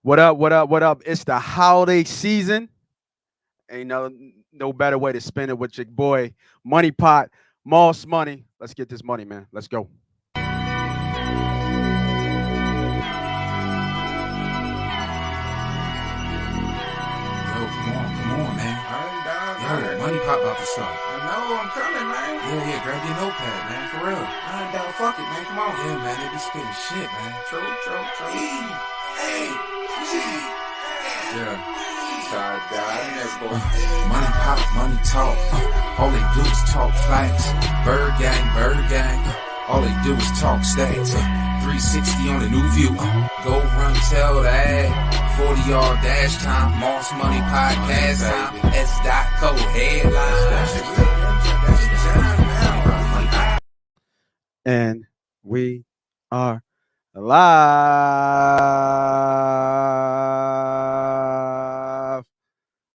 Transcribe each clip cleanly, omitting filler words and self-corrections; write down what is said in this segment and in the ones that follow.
What up? What up? What up? It's the holiday season. Ain't no better way to spend it with your boy Money Pot, Moss Money. Let's get this money, man. Let's go. Yo, come on, man. Yo, Money Pop about to start. I know I'm coming, man. Yeah, grab your notepad, man, for real. I ain't down. Fuck it, man. Come on. Yeah, man, they be spitting shit, man. True. Yeah. Sorry, God. Let's go. Money Pop, money talk. All they do is talk facts. Bird gang. All they do is talk stacks. 360 on the new view. Go run, tell the ad. 40-yard dash time. Moss Money podcast time. S.co headlines. And we are live.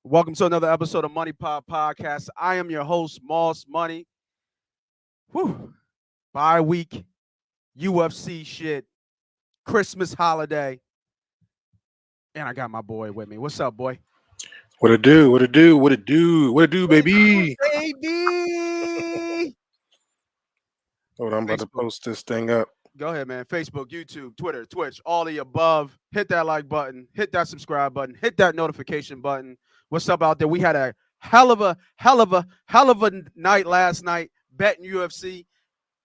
Welcome to another episode of Money Pot Podcast. I am your host, Moss Money. Whew. Bye week, UFC shit, Christmas holiday. And I got my boy with me. What's up, boy? What it do, baby? Baby! Hold on, I'm about to post this thing up. Go ahead, man. Facebook, YouTube, Twitter, Twitch, all the above. Hit that like button. Hit that subscribe button. Hit that notification button. What's up out there? We had a hell of a night last night betting UFC.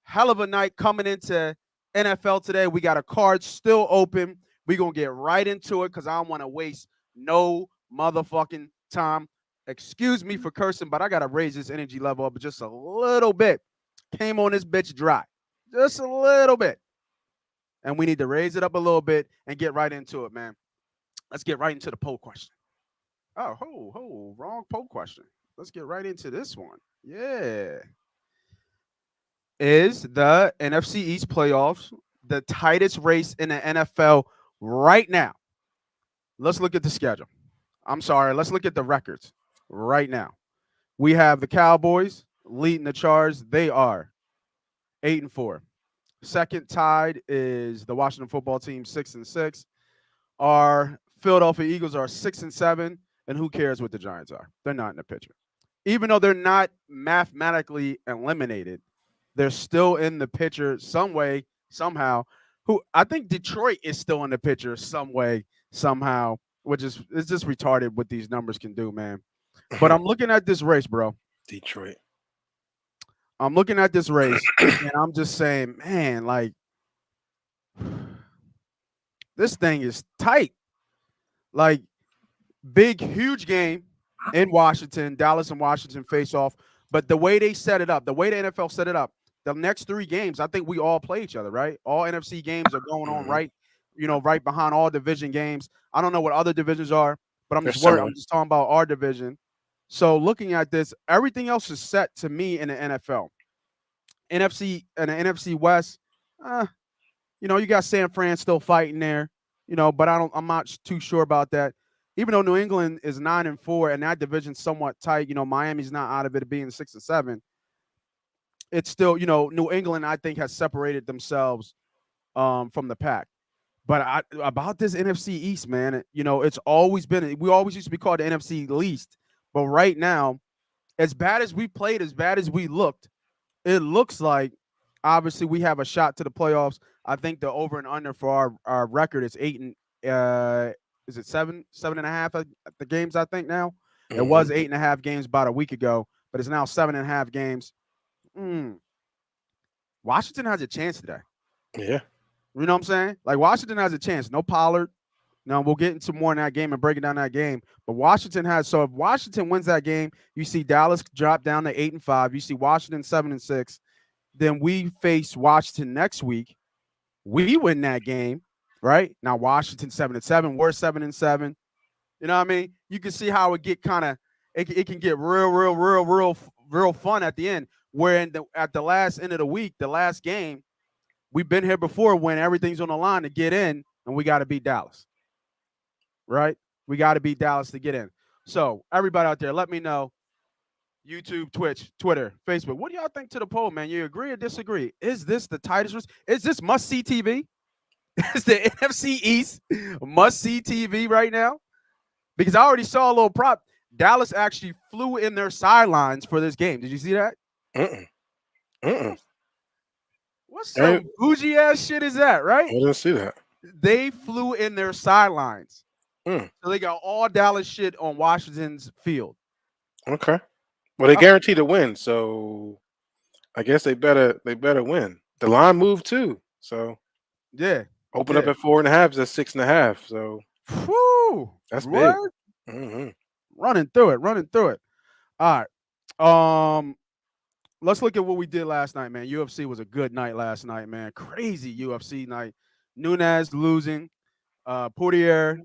Hell of a night coming into NFL today. We got a card still open. We're going to get right into it because I don't want to waste no motherfucking time. Excuse me for cursing, but I got to raise this energy level up just a little bit. Came on this bitch dry. Just a little bit. And we need to raise it up a little bit and get right into it, man. Let's get right into the poll question. Oh, wrong poll question. Let's get right into this one. Yeah. Is the NFC East playoffs the tightest race in the NFL right now? Let's look at the schedule. I'm sorry. Let's look at the records right now. We have the Cowboys leading the charge. They are 8-4. Second tied is the Washington football team, 6-6. Our Philadelphia Eagles are 6-7. And who cares what the Giants are? They're not in the picture. Even though they're not mathematically eliminated, they're still in the picture some way, somehow. Who I think Detroit is still in the picture some way, somehow, which is it's just retarded what these numbers can do, man. But I'm looking at this race, bro. Detroit. I'm looking at this race, and I'm just saying, man, like, this thing is tight. Like, big, huge game in Washington. Dallas and Washington face off. But the way they set it up, the way the NFL set it up, the next three games, I think we all play each other, right? All NFC games are going on right behind all division games. I don't know what other divisions are, but I'm just worried. I'm just talking about our division. So looking at this, everything else is set to me in the NFL. NFC and the NFC West, you got San Fran still fighting there, but I'm not too sure about that. Even though New England is 9-4 and that division's somewhat tight, Miami's not out of it being 6-7. It's still, New England, I think, has separated themselves from the pack. But about this NFC East, man, it's always been, we always used to be called the NFC least. But right now, as bad as we played, as bad as we looked, it looks like, obviously, we have a shot to the playoffs. I think the over and under for our record is 7.5 the games, I think now? Mm-hmm. It was 8.5 games about a week ago, but it's now 7.5 games. Washington has a chance today. Yeah. You know what I'm saying? Like, Washington has a chance. No Pollard. Now, we'll get into more in that game and breaking down that game. But Washington has – so if Washington wins that game, you see Dallas drop down to 8-5. You see Washington 7-6. Then we face Washington next week. We win that game, right? Now, Washington 7-7. We're 7-7. You know what I mean? You can see how it get kind of – it can get real fun at the end. Where at the last end of the week, the last game, we've been here before when everything's on the line to get in, and we got to beat Dallas. Right? We got to beat Dallas to get in. So, everybody out there, let me know. YouTube, Twitch, Twitter, Facebook. What do y'all think to the poll, man? You agree or disagree? Is this the tightest race? Is this must-see TV? It's the NFC East must-see TV right now because I already saw a little prop. Dallas actually flew in their sidelines for this game. Did you see that? Mm-mm. Mm-mm. What I, some bougie ass shit is that, I right? didn't see that. They flew in their sidelines. Mm. So they got all Dallas shit on Washington's field. Okay. Well, they I'm, guaranteed to win, so I guess they better win. The line moved too, so yeah, open up yeah. at 4.5 at 6.5. So Whew, that's big. what? Hmm. Running through it, running through it. All right. Let's look at what we did last night, man. UFC was a good night last night, man. Crazy UFC night. Nunes losing, Portier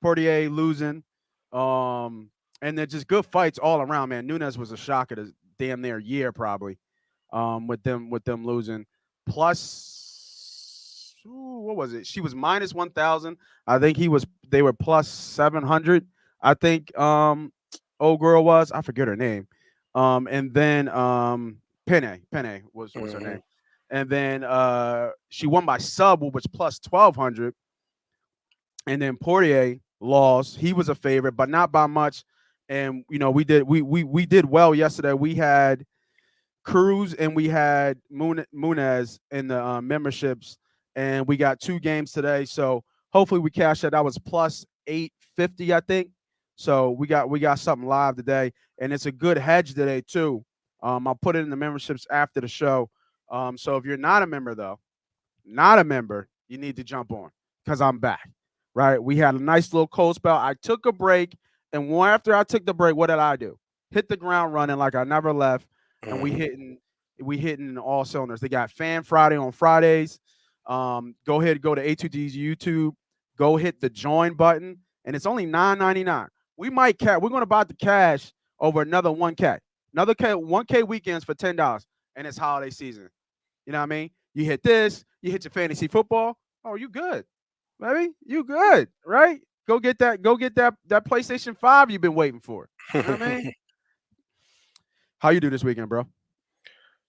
losing, and then just good fights all around, man. Nunes was a shock of the damn near year, probably. With them losing. Plus, what was it? She was minus 1,000. I think they were plus 700. I think old girl was. I forget her name. And then Penne was her Hmm. name. And then she won by sub, which plus 1,200. And then Poirier lost. He was a favorite, but not by much. And we did well yesterday. We had Cruz and we had Munez in the memberships, and we got 2 games today. So hopefully we cash that. That was plus 850, I think. So we got something live today, and it's a good hedge today too. I'll put it in the memberships after the show. So if you're not a member though, not a member, you need to jump on because I'm back. Right? We had a nice little cold spell. I took a break, and after I took the break, what did I do? Hit the ground running like I never left, and we Hmm. hitting in all cylinders. They got Fan Friday on Fridays. Go ahead, go to A2D's YouTube. Go hit the join button, and it's only $9.99. We're going to buy the cash over another 1K. Another 1K weekends for $10, and it's holiday season. You know what I mean? You hit this, you hit your fantasy football. Oh, you good, baby. You good, right? Go get that PlayStation 5 you've been waiting for. You know what I mean? How you do this weekend, bro?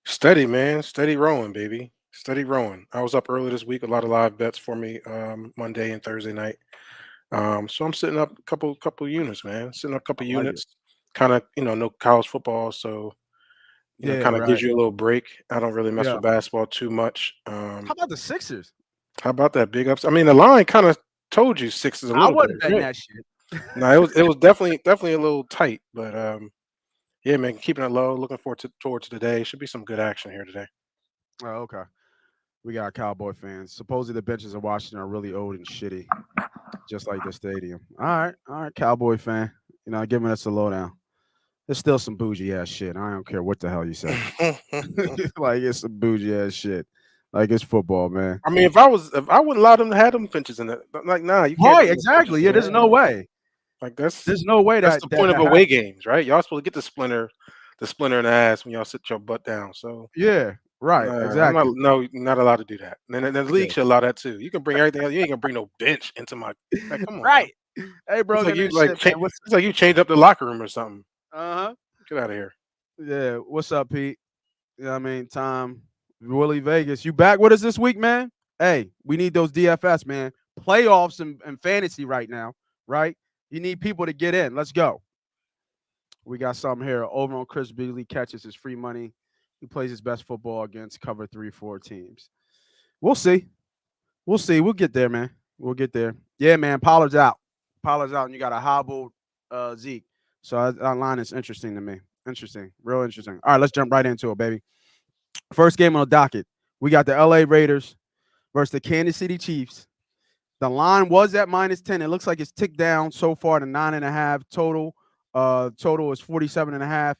Steady, man. Steady rowing, baby. Steady rowing. I was up early this week. A lot of live bets for me Monday and Thursday night. So I'm sitting up a couple units, man. Sitting up a I couple like it. units. Kind of, no college football, so Yeah, kind of right. gives you a little break. I don't really mess Yeah. with basketball too much. How about the Sixers? How about that big ups? I mean, the line kind of told you six is a I little bit, wasn't betting right? that shit. No, it was definitely a little tight, but yeah, man, keeping it low. Looking forward towards today. Should be some good action here today. Oh, okay. We got Cowboy fans. Supposedly the benches in Washington are really old and shitty, just like the stadium. All right, Cowboy fan. Giving us a lowdown. There's still some bougie ass shit. I don't care what the hell you say. Like it's some bougie ass shit. Like it's football, man. I mean, if I wouldn't allow them to have them benches in it. But like, nah, you can't Right, have those benches exactly. in Yeah, there. there's no way. Like that's There's no way that's that the that point of that away happens. games, right? Y'all supposed to get the splinter in the ass when y'all sit your butt down. So Yeah, right, nah, I'm not exactly. no not allowed to do that. And the league Yeah. should allow that too. You can bring everything else. You ain't gonna bring no bench into my like. Come on, bro. Right. Hey, It's bro, like get you this shit, man. it's like you changed up the locker room or something. Uh-huh. Get out of here. Yeah. What's up, Pete? You know what I mean? Tom, Willie Vegas. You back with us this week, man? Hey, we need those DFS, man. Playoffs and fantasy right now, right? You need people to get in. Let's go. We got something here. Over on Chris Beasley catches his free money. He plays his best football against cover 3-4 teams. We'll see. We'll see. We'll get there, man. We'll get there. Yeah, man. Pollard's out. Pollard's out, and you got a hobbled Zeke. So that line is interesting to me. Interesting. Real interesting. All right, let's jump right into it, baby. First game on the docket. We got the LA Raiders versus the Kansas City Chiefs. The line was at -10. It looks like it's ticked down so far to 9.5 total. Total is 47.5.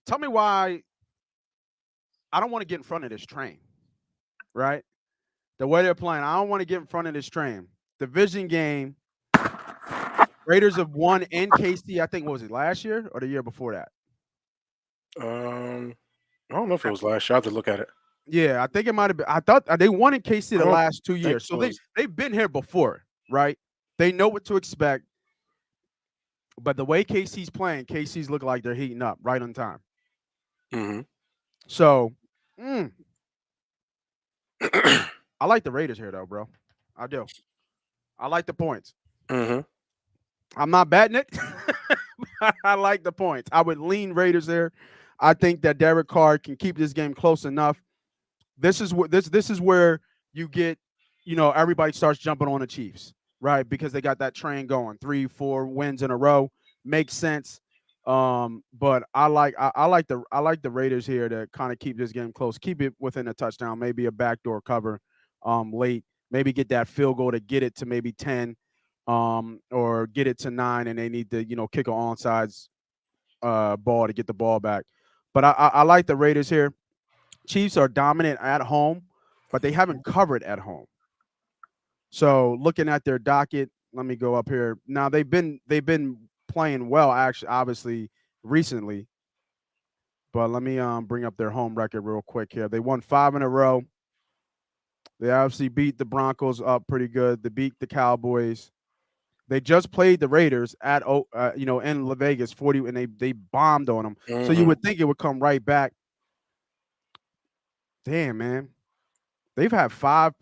Tell me why I don't want to get in front of this train, right? The way they're playing, I don't want to get in front of this train. Division game, Raiders have won in KC, I think, what was it, last year or the year before that? Um, I don't know if it was last year. I have to look at it. Yeah, I think it might have been. I thought they won in KC I the don't last 2 think years. it So was. they've been here before, right? They know what to expect. But the way KC's playing, KC's look like they're heating up right on time. Hmm. So I like the Raiders here though, bro. I do. I like the points. Mm-hmm. I'm not betting it. I like the points. I would lean Raiders there. I think that Derek Carr can keep this game close enough. This is where you get, everybody starts jumping on the Chiefs, right? Because they got that train going, 3-4 wins in a row, makes sense. But I like the Raiders here to kind of keep this game close, keep it within a touchdown, maybe a backdoor cover, late, maybe get that field goal to get it to maybe 10, or get it to 9, and they need to kick an onside ball to get the ball back. But I like the Raiders here. Chiefs are dominant at home, but they haven't covered at home. So looking at their docket, let me go up here. Now they've been playing well, actually, obviously recently. But let me bring up their home record real quick here. They won 5 in a row. They obviously beat the Broncos up pretty good. They beat the Cowboys. They just played the Raiders in La Vegas 40, and they bombed on them. So you Mm-hmm. would think it would come right back. Damn, man. They've had 5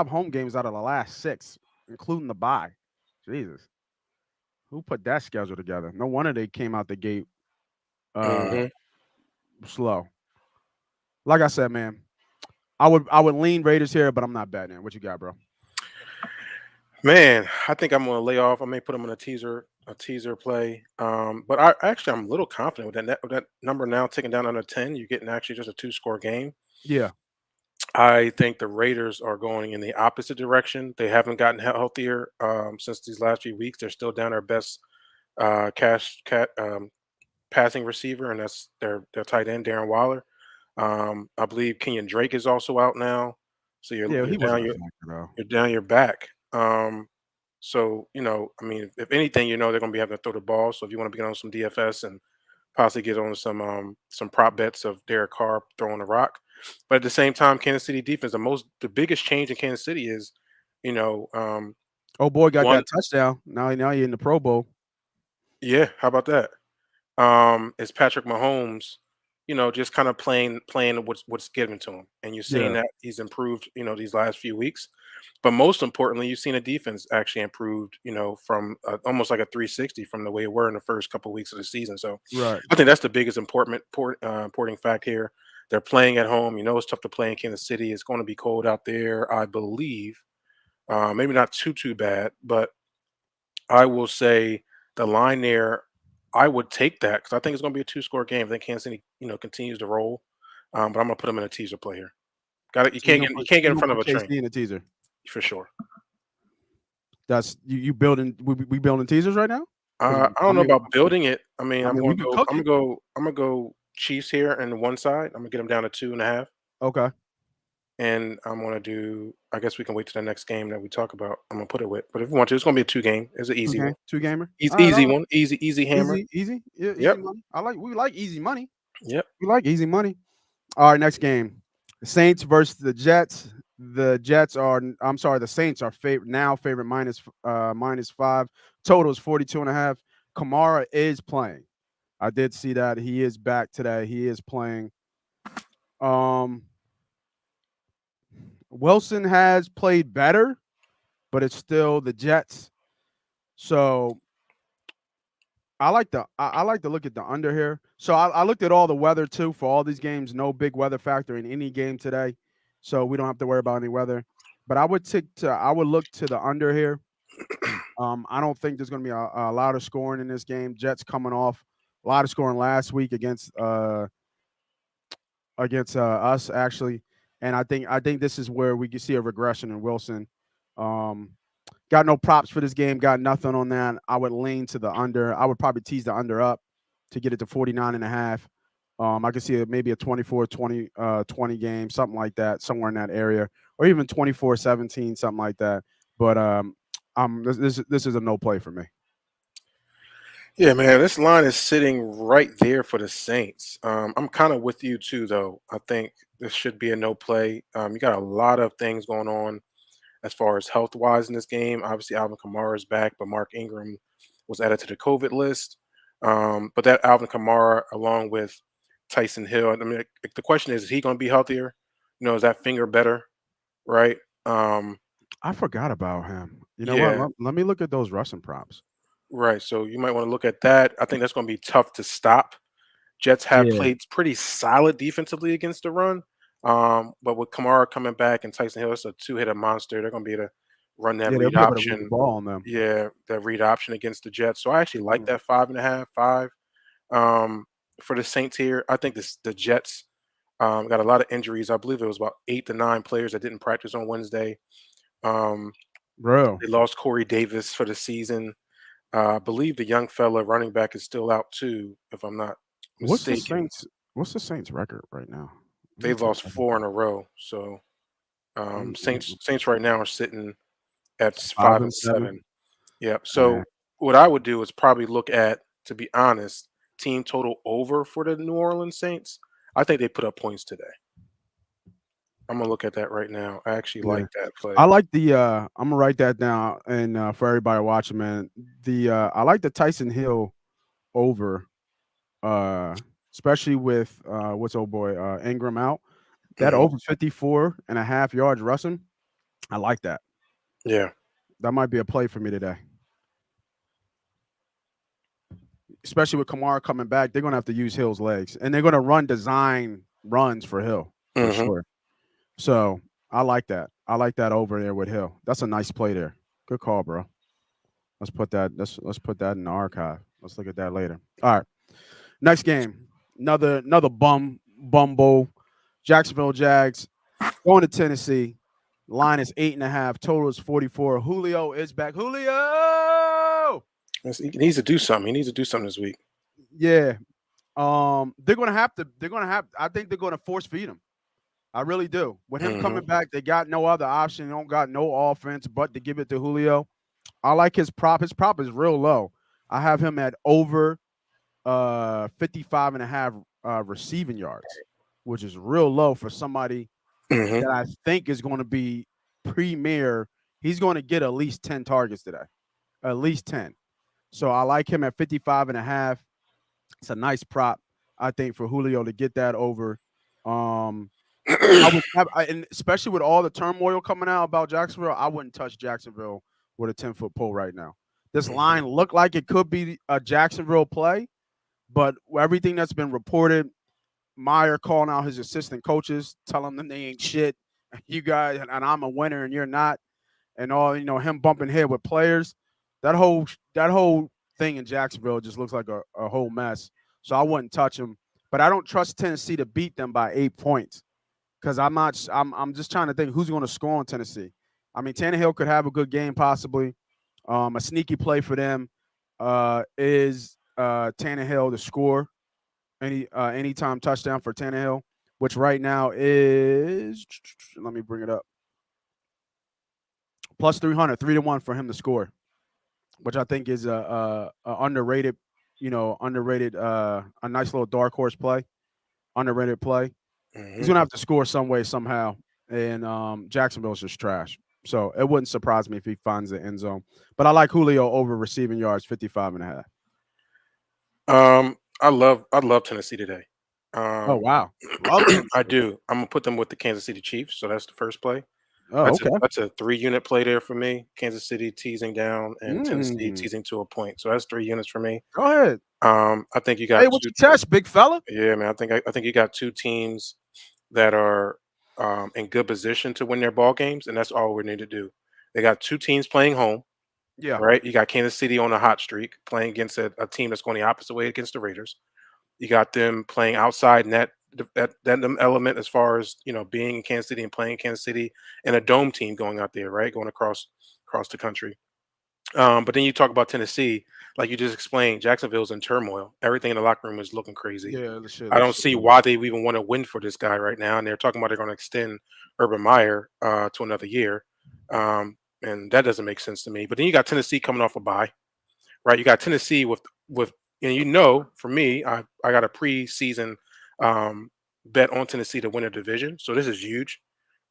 home games out of the last 6, including the bye. Jesus. Who put that schedule together? No wonder they came out the gate uh Mm-hmm. slow. Like I said, man, I would lean Raiders here, but I'm not betting it. What you got, bro? Man, I think I'm gonna lay off. I may put them on a teaser play. But I'm a little confident with that number now ticking down under 10. You're getting actually just a two-score game. Yeah. I think the Raiders are going in the opposite direction. They haven't gotten healthier since these last few weeks. They're still down their best cash cat passing receiver, and that's their tight end Darren Waller. I believe Kenyon Drake is also out now, so you're Yeah, you're he down wasn't a your factor though. you're down your back. So I mean, if anything, they're going to be having to throw the ball. So if you want to get on some DFS and possibly get on some prop bets of Derek Carr throwing the rock, but at the same time, Kansas City defense, the biggest change in Kansas City is, you know, Oh boy, got one, that touchdown. Now you're in the Pro Bowl. yeah, how about that? Is Patrick Mahomes, just kind of playing what's given to him, and you're seeing Yeah. that he's improved, these last few weeks. But most importantly, you've seen a defense actually improved, from almost like a 360 from the way it were in the first couple of weeks of the season. So Right. I think that's the biggest importing fact here. They're playing at home. It's tough to play in Kansas City. It's going to be cold out there, I believe. Maybe not too bad, but I will say the line there, I would take that because I think it's going to be a two-score game. I think Kansas City, continues to roll, but I'm going to put them in a teaser play here. Got it. You So you can't gonna get you put can't get you in gonna front of put a train KC in the teaser. for sure. That's you building we building teasers right now? Because I don't know about building it. I mean, I mean we can cook I'm it. gonna go. I'm gonna go Chiefs here and one side. I'm gonna get them down to 2.5, Okay. and I'm gonna do. I guess we can wait to the next game that we talk about. I'm gonna put it with. But if you want to, it's gonna be a two game. It's an easy one. Two gamer. Easy, All right, all easy right. one. Easy hammer. Easy. Yeah, easy Yep. money. We like easy money. Yep. We like easy money. All right, next game. The Saints versus the Jets. The Saints are favorite -5. Total is 42.5. Kamara is playing. I did see that. He is back today. He is playing. Um Wilson has played better, but it's still the Jets. So I like to look at the under here. So I looked at all the weather too for all these games. No big weather factor in any game today, so we don't have to worry about any weather. But I would look to the under here. I don't think there's going to be a lot of scoring in this game. Jets coming off a lot of scoring last week against us actually, and I think this is where we can see a regression in Wilson. Um, Got no props for this game. Got nothing on that. I would lean to the under. I would probably tease the under up to get it to 49.5. I could see maybe a 24-20 game, something like that, somewhere in that area, or even 24-17, something like that. But this is a no play for me. Yeah, man, this line is sitting right there for the Saints. I'm kind of with you too, though. I think this should be a no play. You got a lot of things going on as far as health wise in this game. Obviously, Alvin Kamara is back, but Mark Ingram was added to the COVID list. But that Alvin Kamara, along with Tyson Hill, I mean, the question is he going to be healthier? Is that finger better? right? Um, I forgot about him. You know what? yeah, Let me look at those rushing props. right. So you might want to look at that. I think that's going to be tough to stop. Jets have Yeah. played pretty solid defensively against the run. But with Kamara coming back and Tyson Hill, it's a two-hitter monster. They're going to be able to run that Yeah, they'll read be able to move the option. ball on them. Yeah, that read option against the Jets. So I actually like Mm. that 5.5, 5. Um, for the Saints here, I think the Jets got a lot of injuries. I believe it was about 8 to 9 players that didn't practice on Wednesday. Um, Bro, they lost Corey Davis for the season. I believe the young fella running back is still out too, if I'm not what's the mistaken. Saints? What's the Saints record right now? Let me They've take lost a look. 4 in a row. So Saints Mm. Saints right now are sitting at Five five and and seven. seven. Yeah. Man, So what I would do is probably look at, to be honest, team total over for the New Orleans Saints. I think they put up points today. I'm gonna look at that right now. I actually yeah. like that I play. like the I'm gonna write that down and for everybody watching, man. The I like the Tyson Hill over, uh, especially with what's old boy Ingram out. That Hmm. over 54.5 yards rushing. I like that. Yeah. That might be a play for me today. Especially with Kamara coming back, they're gonna have to use Hill's legs. And they're gonna run design runs for Hill for Hmm. sure. So I like that. I like that over there with Hill. That's a nice play there. Good call, bro. Let's put that. Let's put that in the archive. Let's look at that later. All right. Next game. Another bum bowl. Jacksonville Jags going to Tennessee. Line is 8.5. Total is 44. Julio is back. Julio. He needs to do something. He needs to do something this week. Yeah. They're gonna have to. They're gonna have. I think they're gonna force feed him. I really do. With him Hmm. coming back, they got no other option. They don't got no offense but to give it to Julio. I like his prop. His prop is real low. I have him at over 55.5 receiving yards, which is real low for somebody Hmm. that I think is going to be premier. He's going to get at least 10 targets today, at least 10. So I like him at 55.5. It's a nice prop, I think, for Julio to get that over. Um, I would have, and especially with all the turmoil coming out about Jacksonville, I wouldn't touch Jacksonville with a 10-foot pole right now. This line looked like it could be a Jacksonville play, but everything that's been reported, Meyer calling out his assistant coaches, telling them they ain't shit. You guys, and I'm a winner and you're not, and all him bumping head with players. That whole thing in Jacksonville just looks like a whole mess. So I wouldn't touch him. But I don't trust Tennessee to beat them by 8 points because I'm not. I'm just trying to think who's going to score on Tennessee. I mean, Tannehill could have a good game possibly. A sneaky play for them is Tannehill to score anytime touchdown for Tannehill, which right now is let me bring it up plus 300, 3-1 for him to score, which I think is a underrated, a nice little dark horse play, underrated play. He's Hmm. gonna have to score some way somehow, and Jacksonville's just trash. So it wouldn't surprise me if he finds the end zone. But I like Julio over receiving yards, 55.5. I love Tennessee today. Oh Um, wow, love I Tennessee. do. I'm gonna put them with the Kansas City Chiefs. So that's the first play. Oh That's a okay. that's a 3 unit play there for me. Kansas City teasing down and Tennessee Mm, teasing to a point. So that's 3 units for me. go ahead. I think you Hey, got what two. you catch, big fella? Yeah, man. I think you got two teams that are in good position to win their ball games, and that's all we need to do. They got two teams playing home, Yeah, right? You got Kansas City on a hot streak, playing against a team that's going the opposite way against the Raiders. You got them playing outside net, that them element as far as being in Kansas City and playing Kansas City, and a dome team going out there, right, going across the country. But then you talk about Tennessee, like you just explained, Jacksonville's in turmoil. Everything in the locker room is looking crazy. yeah, the shit I don't looks. see why they even want to win for this guy right now. And they're talking about they're going to extend Urban Meyer to another year. And that doesn't make sense to me. But then you got Tennessee coming off a bye, right? You got Tennessee with and for me, I got a preseason um, bet on Tennessee to win a division. So this is huge,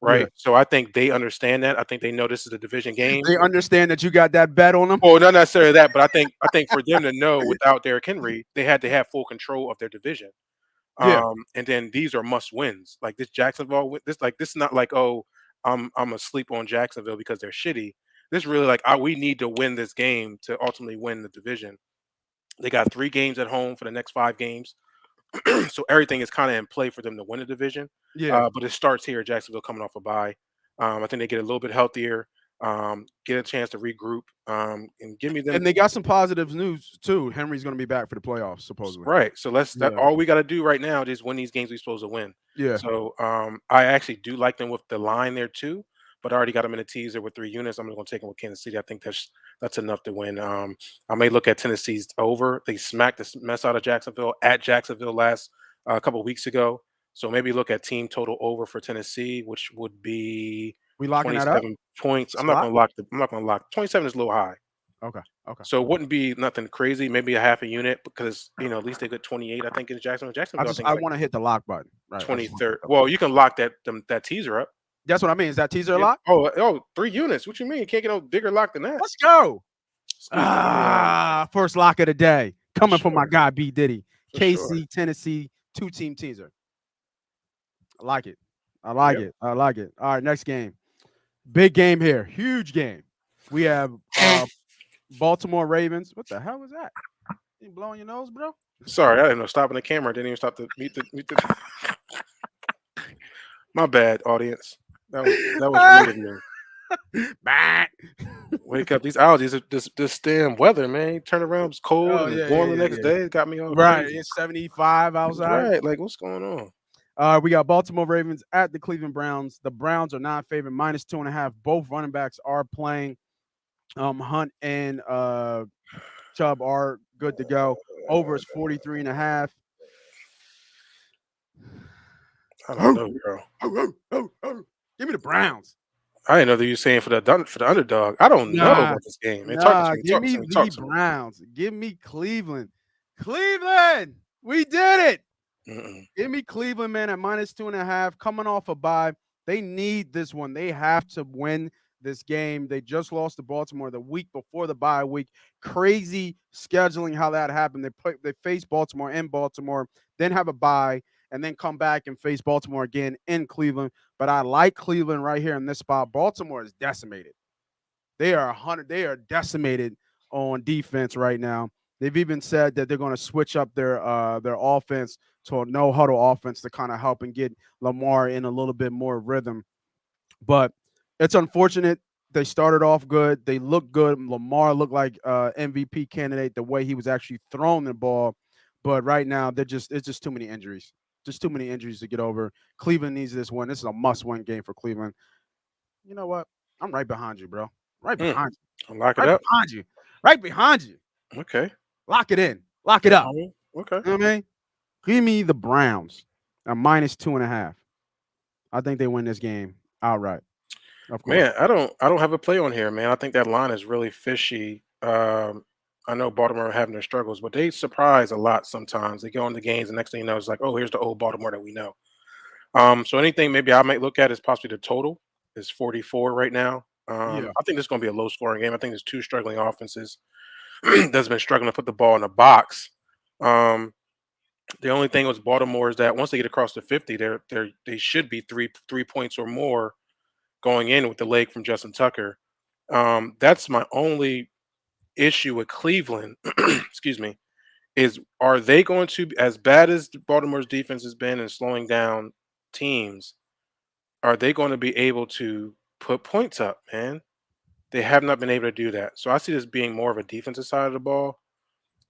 Yeah, right? So I think they understand that. I think they know this is a division game. they understand that you got that bet on them. Well, not necessarily that, but I think for them to know without Derrick Henry, they had to have full control of their division. Yeah, And then these are must wins. Like this Jacksonville, this is not like, oh, I'm asleep on Jacksonville because they're shitty. This really like we need to win this game to ultimately win the division. They got 3 games at home for the next 5 games. So everything is kind of in play for them to win the division. Yeah. But it starts here. Jacksonville coming off a bye. I think they get a little bit healthier, get a chance to regroup, and give me them. And they got some positive news too. Henry's going to be back for the playoffs, supposedly. Right. So that Yeah. all we got to do right now is win these games we're supposed to win. Yeah. So I actually do like them with the line there too, but I already got them in a teaser with 3 units. I'm going to take them with Kansas City. I think that's enough to win. I may look at Tennessee's over. They smacked the mess out of Jacksonville at Jacksonville last a couple weeks ago. So maybe look at team total over for Tennessee, which would be We locking that up? 27 points. It's locked? I'm not going to lock. 27 is a little high. Okay. Okay. So it wouldn't be nothing crazy, maybe a half a unit because at least they get 28, I think, in Jacksonville. Jacksonville, I think, I like want to hit the lock button. Right. 23rd. Well, you can lock that teaser up. That's what I mean. Is that teaser Yeah. lock? Oh, 3 units. What you mean? You can't get no bigger lock than that. Let's go. Excuse me, let me, First lock of the day. Coming from my sure. guy B Diddy. For KC, sure. Tennessee, 2-team teaser. I like it. I like Yep. it. I like it. All right, next game. Big game here. Huge game. We have Baltimore Ravens. What the hell was that? You blowing your nose, bro? Sorry, I didn't know stopping the camera. Didn't even stop to meet the. My bad, audience. That was rude of me. Bah. Wake up! These allergies are this damn weather, man. Turn around, it's cold Oh, and yeah, warm yeah, the next yeah. day. It got me all Right. crazy. It's 75 outside. Right, like what's going on? We got Baltimore Ravens at the Cleveland Browns. The Browns are not favored, -2.5. Both running backs are playing. Hunt and Chubb are good to go. Over is 43.5. I don't know, bro. Give me the Browns. I didn't know that you were saying for the underdog. I don't know about this game. Man, talk to me. Give Talk me to me. Talk the to me. Browns. Give me Cleveland. Cleveland. We did it. Mm-mm. Give me Cleveland, man, at -2.5. Coming off a bye. They need this one. They have to win this game. They just lost to Baltimore the week before the bye week. Crazy scheduling how that happened. They faced Baltimore in Baltimore, then have a bye, and then come back and face Baltimore again in Cleveland. But I like Cleveland right here in this spot. Baltimore is decimated. They are decimated on defense right now. They've even said that they're going to switch up their offense to a no huddle offense to kind of help and get Lamar in a little bit more rhythm. But it's unfortunate. They started off good. They looked good. Lamar looked like MVP candidate the way he was actually throwing the ball. But right now, it's just too many injuries. Just too many injuries to get over. Cleveland needs this one. This is a must-win game for Cleveland. You know what? I'm right behind you, bro. Right behind you. I'll lock it Right up. behind you. Right behind you. Okay. Lock it in. Lock it up. Okay. You know what I mean? Give me the Browns at -2.5. I think they win this game outright. Of course. Man, I don't have a play on here, man. I think that line is really fishy. I know Baltimore are having their struggles, but they surprise a lot sometimes. They go into games, and next thing you know, it's like, oh, here's the old Baltimore that we know. So anything maybe I might look at is possibly the total is 44 right now. Yeah. I think this is going to be a low scoring game. I think there's 2 struggling offenses that's been struggling to put the ball in the box. The only thing with Baltimore is that once they get across the 50, they should be three points or more going in with the leg from Justin Tucker. That's my only issue with Cleveland. Excuse me. Are they going to, as bad as Baltimore's defense has been in slowing down teams, are they going to be able to put points up, man? They have not been able to do that. So I see this being more of a defensive side of the ball.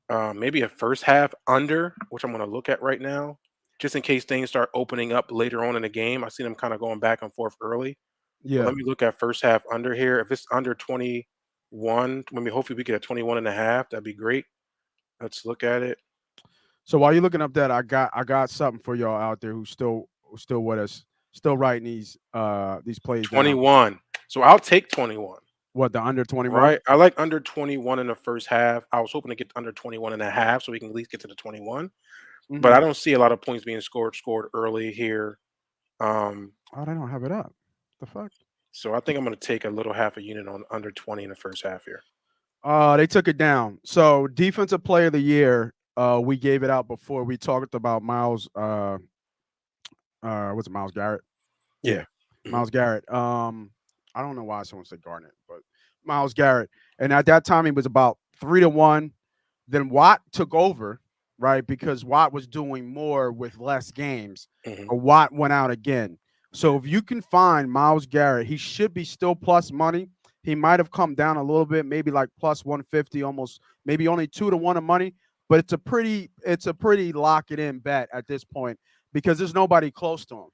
Maybe a first half under, which I'm going to look at right now, just in case things start opening up later on in the game. I see them kind of going back and forth early. But Yeah. let me look at first half under here. If it's under 21, maybe hopefully we get a 21.5. That'd be great. Let's look at it. So while you're looking up that, I got something for y'all out there who's still with us, still writing these plays down. 21. So I'll take 21. What, the under 21? Right. I like under 21 in the first half. I was hoping to get under 21.5 so we can at least get to the 21. But I don't see a lot of points being scored early here. Oh, they don't have it up. The fuck? So I think I'm going to take a little half a unit on under 20 in the first half here. They took it down. So defensive player of the year, we gave it out before. We talked about Miles. What's it, Miles Garrett? Yeah. Myles Garrett. I don't know why someone said Garnett, but Myles Garrett. And at that time, he was about 3-1. Then Watt took over, right? Because Watt was doing more with less games. Mhm. But Watt went out again. So if you can find Myles Garrett, he should be still plus money. He might have come down a little bit, maybe like plus 150, almost maybe only 2-1 of money. But it's a pretty lock it in bet at this point because there's nobody close to him,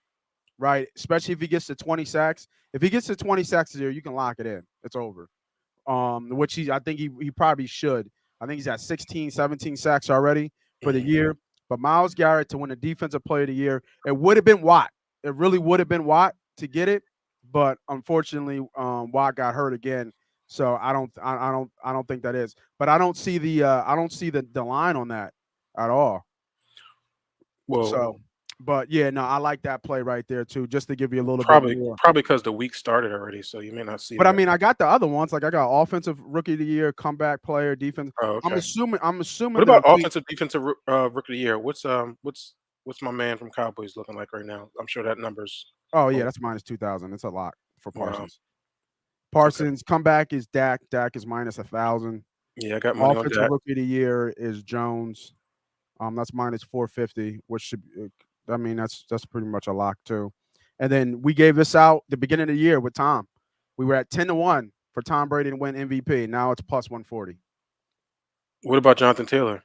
right? Especially if he gets to 20 sacks. If he gets to 20 sacks this year, you can lock it in. It's over. Which I think he probably should. I think he's at 16, 17 sacks already for the year. But Myles Garrett to win the Defensive Player of the Year, it would have been Watt. It really would have been Watt to get it, but unfortunately, Watt got hurt again. So I don't think that is. But I don't see the line on that at all. Well, So, but yeah, no, I like that play right there too, just to give you a little probably bit more. because the week started already, so you may not see. But I that. mean, I got the other ones. Like I got Offensive Rookie of the Year, Comeback Player, Defense. Oh, okay. I'm assuming. What about offensive defensive rookie of the year? What's my man from Cowboys looking like right now? I'm sure that number's. Oh yeah, that's minus 2,000. It's a lot for Wow. Parsons. Parsons comeback is Dak. Dak is minus 1,000. Yeah, I got money on Offensive that. Rookie of the Year is Jones. That's minus 450, which should. I mean, that's pretty much a lock too. And then we gave this out the beginning of the year with Tom. We were at 10-1 for Tom Brady to win MVP. Now it's plus 140. What about Jonathan Taylor?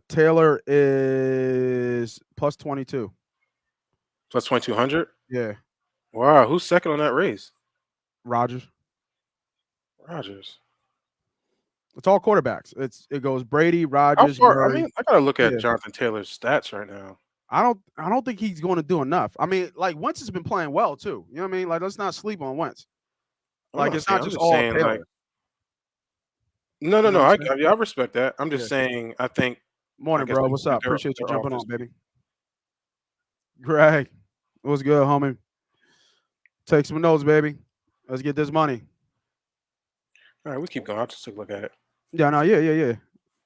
Taylor is plus 22. Plus 2,200. Yeah, Wow, who's second on that race? Rodgers. Rodgers. It's all quarterbacks. It goes Brady, How Rodgers, far? I Murray. mean, I gotta look at Yeah. Jonathan Taylor's stats right now. I don't think he's going to do enough. I mean, like Wentz has been playing well too. You know what I mean? Like let's not sleep on Wentz. Like it's not just all saying, Taylor. like, no. You know what I'm saying? I respect that. I'm just saying. I think. Morning, guess bro. they- What's up? they're- Appreciate you they're jumping off on, this baby. Greg, what's good, homie? Take some notes, baby. Let's get this money. All right, we keep going. I'll just take a look at it. Yeah, no, yeah.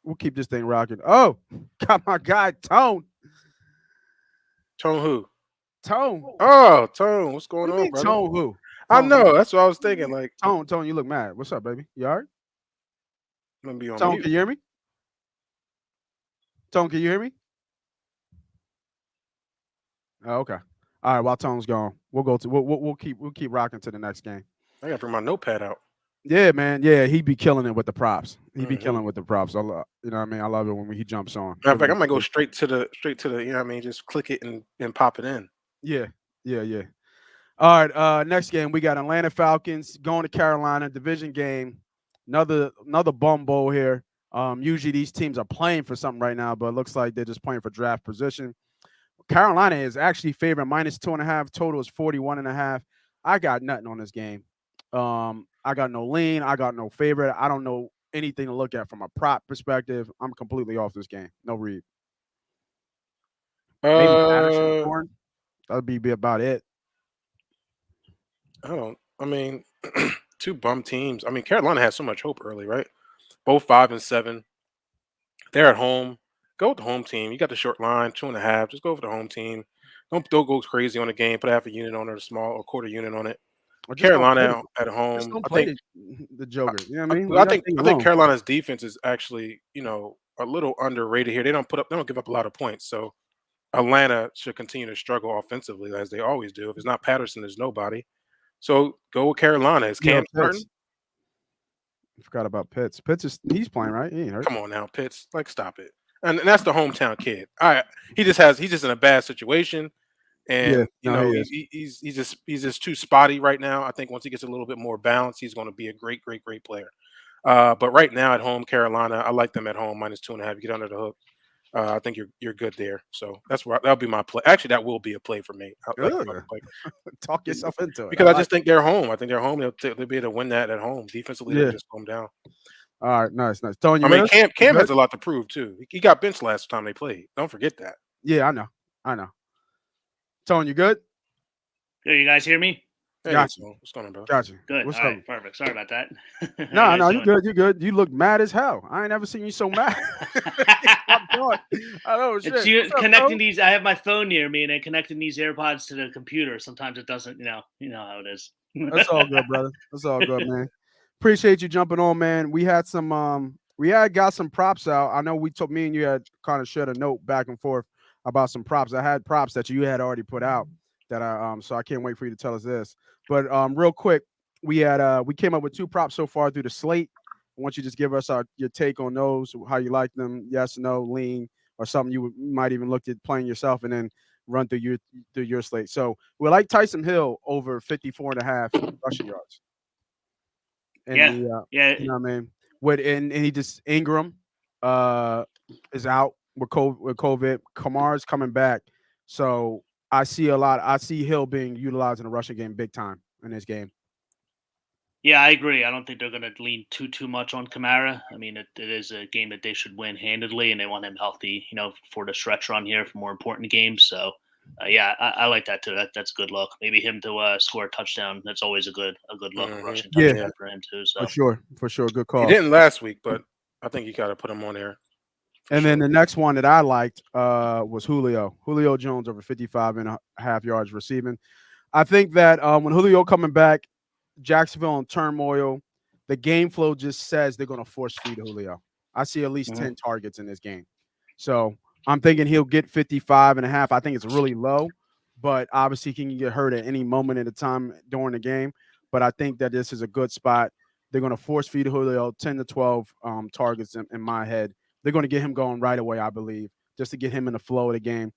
We'll keep this thing rocking. Oh, got my guy Tone. Tone who? Tone. Oh, Tone. What's going What do you on, mean, brother? Tone who? I Tone, know. That's what I was thinking. Like, Tone, you look mad. What's up, baby? You all right? I'm gonna be on Tone, mute. can you hear me? Tone, can you hear me? Oh, okay. All right. While Tone's gone, we'll keep rocking to the next game. I gotta bring my notepad out. Yeah, man. Yeah, he'd be killing it with the props. He'd be Mhm. killing with the props. I love, you know what I mean? I love it when he jumps on. Matter of fact, I might go straight to the, you know what I mean? Just click it and pop it in. Yeah. All right. Next game, we got Atlanta Falcons going to Carolina, division game. Another bum bowl here. Usually these teams are playing for something right now, but it looks like they're just playing for draft position. Carolina is actually favored minus 2.5. Total is 41.5. I got nothing on this game. I got no lean. I got no favorite. I don't know anything to look at from a prop perspective. I'm completely off this game. No read. Maybe Patterson Horn. That'd be about it. I mean, two bum teams. I mean, Carolina had so much hope early, right? Both 5-7. They're at home. Go with the home team. You got the short line, 2.5. Just go for the home team. Don't go crazy on the game. Put half a unit on it, or quarter unit on it. Carolina at home. Don't I play think the Joker. You know what I mean? I think Carolina's defense is actually, a little underrated here. They don't give up a lot of points. So Atlanta should continue to struggle offensively as they always do. If it's not Patterson, there's nobody. So go with Carolina. Is Cam starting? I forgot about Pitts. He's playing, right? He ain't hurt. Come on now, Pitts. Like, stop it. And that's the hometown kid. All right, he's just in a bad situation, and he's just too spotty right now. I think once he gets a little bit more balance, he's going to be a great player. But right now at home, Carolina, I like them at home minus 2.5. You get under the hook. I think you're good there. So that'll be my play. Actually, that will be a play for me. Talk yourself into it because I just think they're home. I think they're home. They'll be able to win that at home. Defensively, they'll just calm down. All right, nice. Tony, I mean, Cam has a lot to prove too. He got benched last time they played. Don't forget that. Yeah, I know. Tony, you good? Yeah, you guys hear me? Hey, Gotcha. so what's going on, bro? Gotcha. Good. What's All up? right. Perfect. Sorry about that. How you No, guys no, you doing? good. You good. You look mad as hell. I ain't never seen you so mad. I'm going. I know shit. It's you What's up, connecting bro? these. I have my phone near me, and I connecting these AirPods to the computer. Sometimes it doesn't. You know how it is. That's all good, brother. That's all good, man. Appreciate you jumping on, man. We had got some props out. I know we told me and you had kind of shared a note back and forth about some props. I had props that you had already put out that I so I can't wait for you to tell us this. But real quick, we came up with 2 props so far through the slate. I want you to just give us your take on those, how you like them, yes, no, lean, or something you might even look at playing yourself and then run through your slate. So we like Taysom Hill over 54.5 rushing yards. And Yeah. the Yeah. you know what I mean? And he just Ingram is out with COVID. Kamar's coming back. So I see Hill being utilized in the rushing game big time in this game. Yeah, I agree. I don't think they're going to lean too much on Kamara. I mean, it is a game that they should win handedly, and they want him healthy, for the stretch run here for more important games. So, yeah, I like that too. That's a good look. Maybe him to score a touchdown. That's always a good look, a rushing Yeah. touchdown for him too. So For sure. Good He call. didn't last week, but I think you got to put him on there. And then the next one that I liked was Julio. Julio Jones over 55.5 yards receiving. I think that when Julio coming back, Jacksonville in turmoil, the game flow just says they're going to force feed Julio. I see at least 10 targets in this game. So I'm thinking he'll get 55.5. I think it's really low, but obviously he can get hurt at any moment in the time during the game. But I think that this is a good spot. They're going to force feed Julio 10 to 12 targets in my head. They're going to get him going right away, I believe, just to get him in the flow of the game.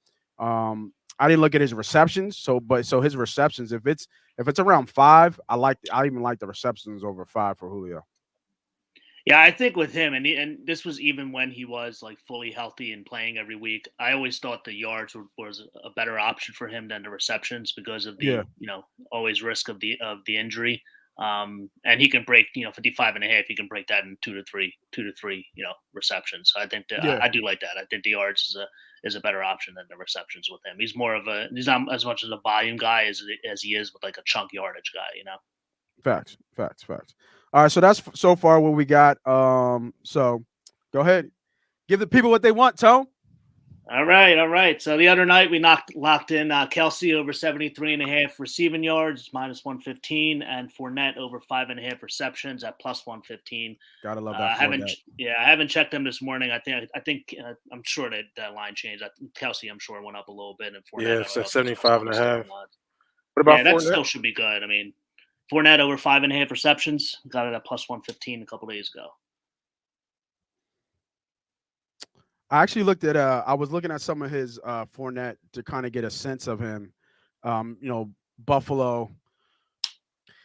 I didn't look at his receptions, so his receptions, if it's around 5, I even like the receptions over 5 for Julio. Yeah, I think with him, and this was even when he was like fully healthy and playing every week. I always thought the yards was a better option for him than the receptions because of the always risk of the injury. And he can break 55.5. He can break that in 2 to 3 receptions. So I think I do like that. I think the yards is a better option than the receptions with him. He's not as much as a volume guy as he is with like a chunk yardage guy. Facts. All right, so that's so far what we got. So go ahead, give the people what they want, Tone. All right. So the other night we locked in Kelsey over 73.5 receiving yards, -115, and Fournette over 5.5 receptions at +115. Gotta love that. I haven't checked them this morning. I think I'm sure that line changed. Kelsey, I'm sure, went up a little bit, and Fournette, it's at 75.5. What about Fournette? That still should be good. I mean, Fournette over 5.5 receptions, got it at +115 a couple days ago. I actually looked at I was looking at some of his Fournette to kind of get a sense of him. Buffalo,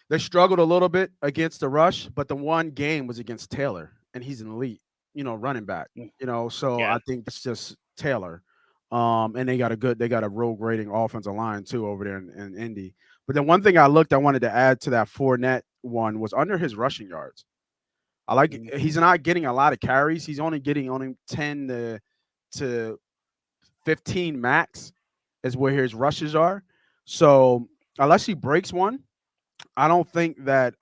they struggled a little bit against the rush, but the one game was against Taylor, and he's an elite, running back. So I think it's just Taylor. And they got a real grading offensive line too over there in Indy. But then one thing I wanted to add to that Fournette one was under his rushing yards. I like he's not getting a lot of carries. He's only getting 10 to 15 max is where his rushes are. So unless he breaks one, I don't think that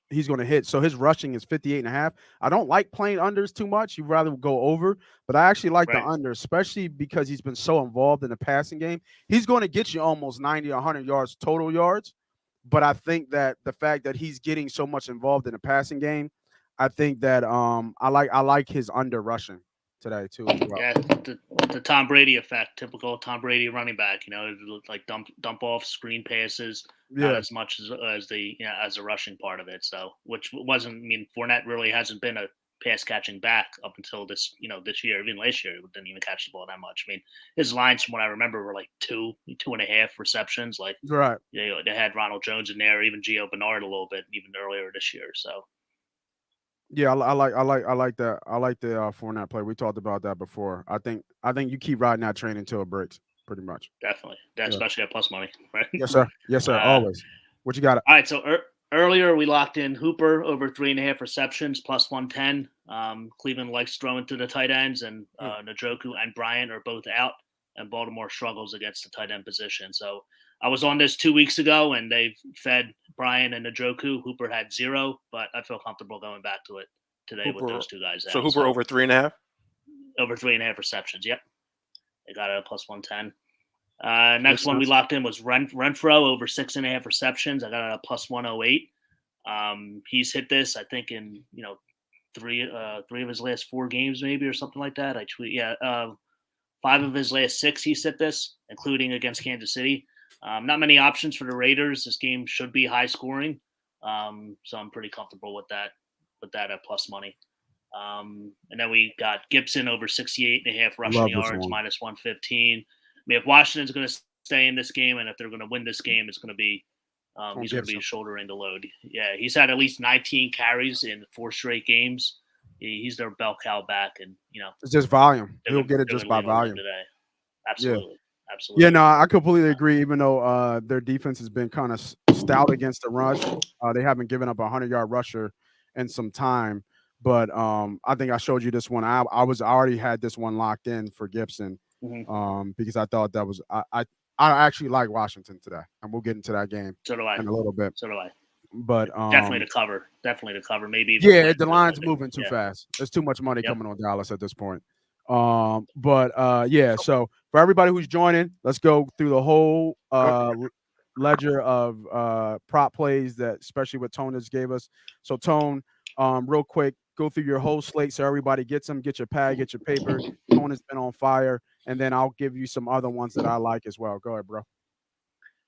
he's going to hit. So his rushing is 58.5. I don't like playing unders too much. You'd rather go over, but I actually like the under, especially because he's been so involved in the passing game. He's going to get you almost 90 or 100 yards total yards. But I think that the fact that he's getting so much involved in the passing game, I think that I like his under rushing today too as well. Yeah, the Tom Brady effect, typical Tom Brady running back. Like dump off screen passes, not as much as the as a rushing part of it. So which wasn't. I mean, Fournette really hasn't been a pass catching back up until this year. Even last year, he didn't even catch the ball that much. I mean, his lines from what I remember were like 2.5 receptions. Like they had Ronald Jones in there, even Gio Bernard a little bit, even earlier this year. So. Yeah, I like that. I like the Fournette play. We talked about that before. I think you keep riding that train until it breaks, pretty much. Definitely, especially at plus money, right? Yes, sir. Always. What you got? All right. So earlier we locked in Hooper over 3.5 receptions, +110. Cleveland likes throwing to the tight ends, and Njoku and Bryant are both out, and Baltimore struggles against the tight end position. So I was on this 2 weeks ago, and they've fed Brian and Njoku. Hooper had 0, but I feel comfortable going back to it today with those two guys out. So Hooper over 3.5? Over 3.5 receptions, yep. They got it at plus 110. Next one we locked in was Renfro over 6.5 receptions. I got it at plus 108. He's hit this, I think, in three of his last 4 games, maybe, or something like that. 5 of his last 6 he's hit this, including against Kansas City. Not many options for the Raiders. This game should be high scoring, so I'm pretty comfortable with that at plus money. And then we got Gibson over 68.5 rushing yards, minus 115. I mean, if Washington's going to stay in this game, and if they're going to win this game, it's going to be he's going to be shouldering the load. Yeah, he's had at least 19 carries in 4 straight games. He's their bell cow back, and it's just volume. He'll get it just by volume today. Absolutely. Yeah. Absolutely. Yeah, no, I completely agree. Even though their defense has been kind of stout against the rush, they haven't given up a 100-yard rusher in some time. But I think I showed you this one. I already had this one locked in for Gibson because I thought that was I actually like Washington today, and we'll get into that game in a little bit. So do I. But definitely to cover. Maybe. Yeah, the line's moving too fast. There's too much money coming on Dallas at this point. Yeah. So for everybody who's joining, let's go through the whole ledger of prop plays that, especially what Tone just gave us. So Tone, real quick, go through your whole slate so everybody gets them. Get your pad, get your paper. Tone has been on fire, and then I'll give you some other ones that I like as well. Go ahead, bro.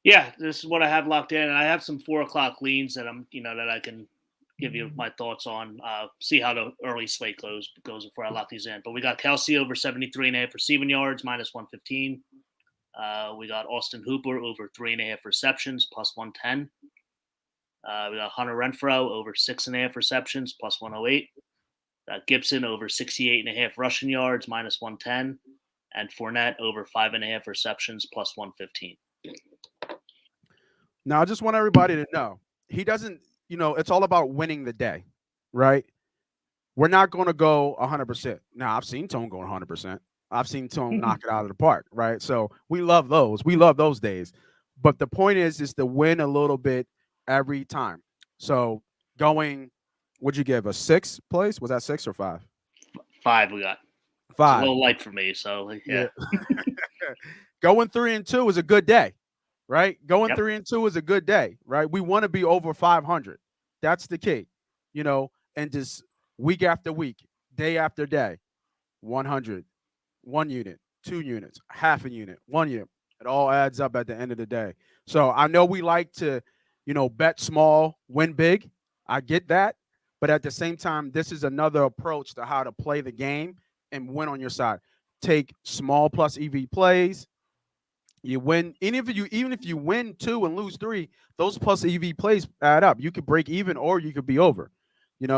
Yeah, this is what I have locked in, and I have some 4 o'clock leans that that I can give you my thoughts on. See how the early slate goes before I lock these in. But we got Kelsey over 73.5 receiving yards, minus 115. We got Austin Hooper over 3.5 receptions, plus 110. We got Hunter Renfro over 6.5 receptions, plus 108. Gibson over 68.5 rushing yards, minus 110. And Fournette over 5.5 receptions, plus 115. Now, I just want everybody to know, he doesn't, it's all about winning the day, right? We're not going to go 100%. Now, I've seen Tone go 100%. I've seen Tone knock it out of the park, right? So we love those. We love those days. But the point is to win a little bit every time. So going, what'd you give, a 6 place? Was that 6 or 5? 5 we got. 5. It's a little light for me, so yeah. Going 3-2 is a good day. Right? Going 3-2 is a good day, right? We want to be over 500. That's the key, and just week after week, day after day, 100, 1 unit, 2 units, half a unit, 1 unit. It all adds up at the end of the day. So I know we like to, bet small, win big. I get that. But at the same time, this is another approach to how to play the game and win on your side. Take small plus EV plays. You win, even if you win 2 and lose 3, those plus EV plays add up. You could break even or you could be over.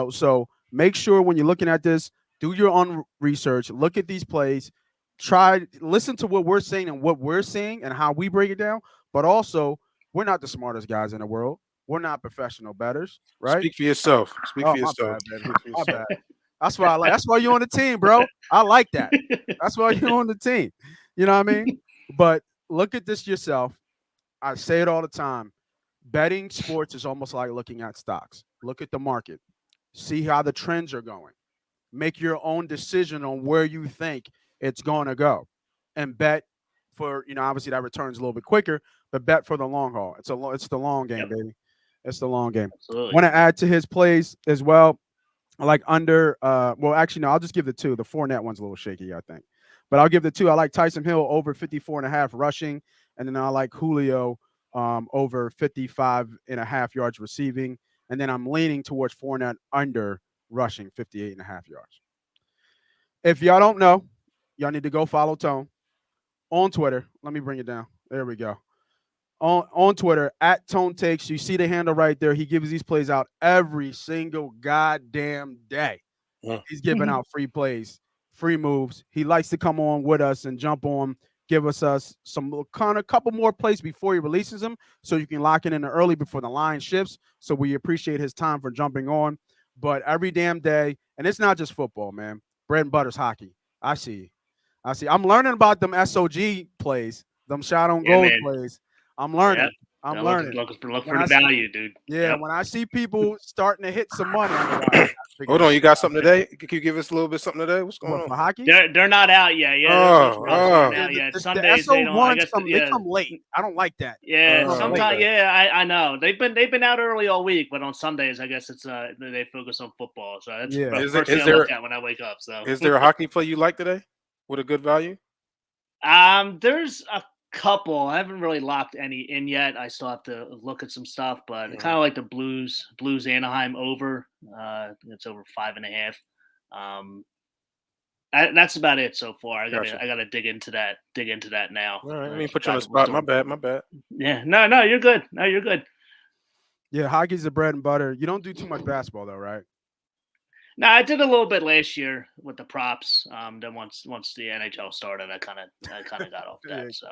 So make sure when you're looking at this, do your own research, look at these plays, listen to what we're saying and what we're seeing and how we break it down. But also, we're not the smartest guys in the world. We're not professional bettors, right? Speak for yourself. Speak for yourself. My bad. That's why I like. That's why you're on the team, bro. I like that. That's why you're on the team. You know what I mean? But look at this yourself. I say it all the time. Betting sports is almost like looking at stocks. Look at the market. See how the trends are going. Make your own decision on where you think it's going to go. And bet for, obviously that returns a little bit quicker, but bet for the long haul. It's the long game, baby. It's the long game. Absolutely. Want to add to his plays as well. I like under, I'll just give the 2. The Fournette one's a little shaky, I think. But I'll give the 2. I like Taysom Hill over 54.5 rushing. And then I like Julio over 55.5 yards receiving. And then I'm leaning towards Fournette under rushing 58.5 yards. If y'all don't know, y'all need to go follow Tone on Twitter. Let me bring it down. There we go. On Twitter, at Tone Takes. You see the handle right there. He gives these plays out every single goddamn day. He's giving out free plays. Free moves. He likes to come on with us and jump on, give us some kind of couple more plays before he releases them, so you can lock it in early before the line shifts. So we appreciate his time for jumping on. But every damn day, and it's not just football, man. Bread and butter's hockey. I see. I'm learning about them SOG plays, them shot on goal plays. I'm learning. Yep. I'm Now learning. Look for When the I see- value, dude. Yeah, Yep. when I see people starting to hit some money, I'm like, all right, Hold on, you got something today? Can you give us a little bit something today? What's going what on? for hockey? They're not out yet. Yeah, those props aren't out yet. The Sundays they don't. I SO1s guess come. They yeah. come late. I don't like that. Yeah, Okay. sometimes. Yeah, I know they've been out early all week, but on Sundays I guess it's they focus on football. So that's Yeah. the Is first thing I look at when I wake up. So is there a hockey play you like today with a good value? There's a couple. I haven't really locked any in yet. I still have to look at some stuff, but kind of like the Blues Anaheim over. It's over 5.5. That's about it so far. I gotta dig into that now. All right, I mean, put you on the spot. My bad. Yeah, no, you're good. No, you're good. Yeah, hockey's the bread and butter. You don't do too much basketball though, right? No, I did a little bit last year with the props. Then once the NHL started, I kind of got off that. So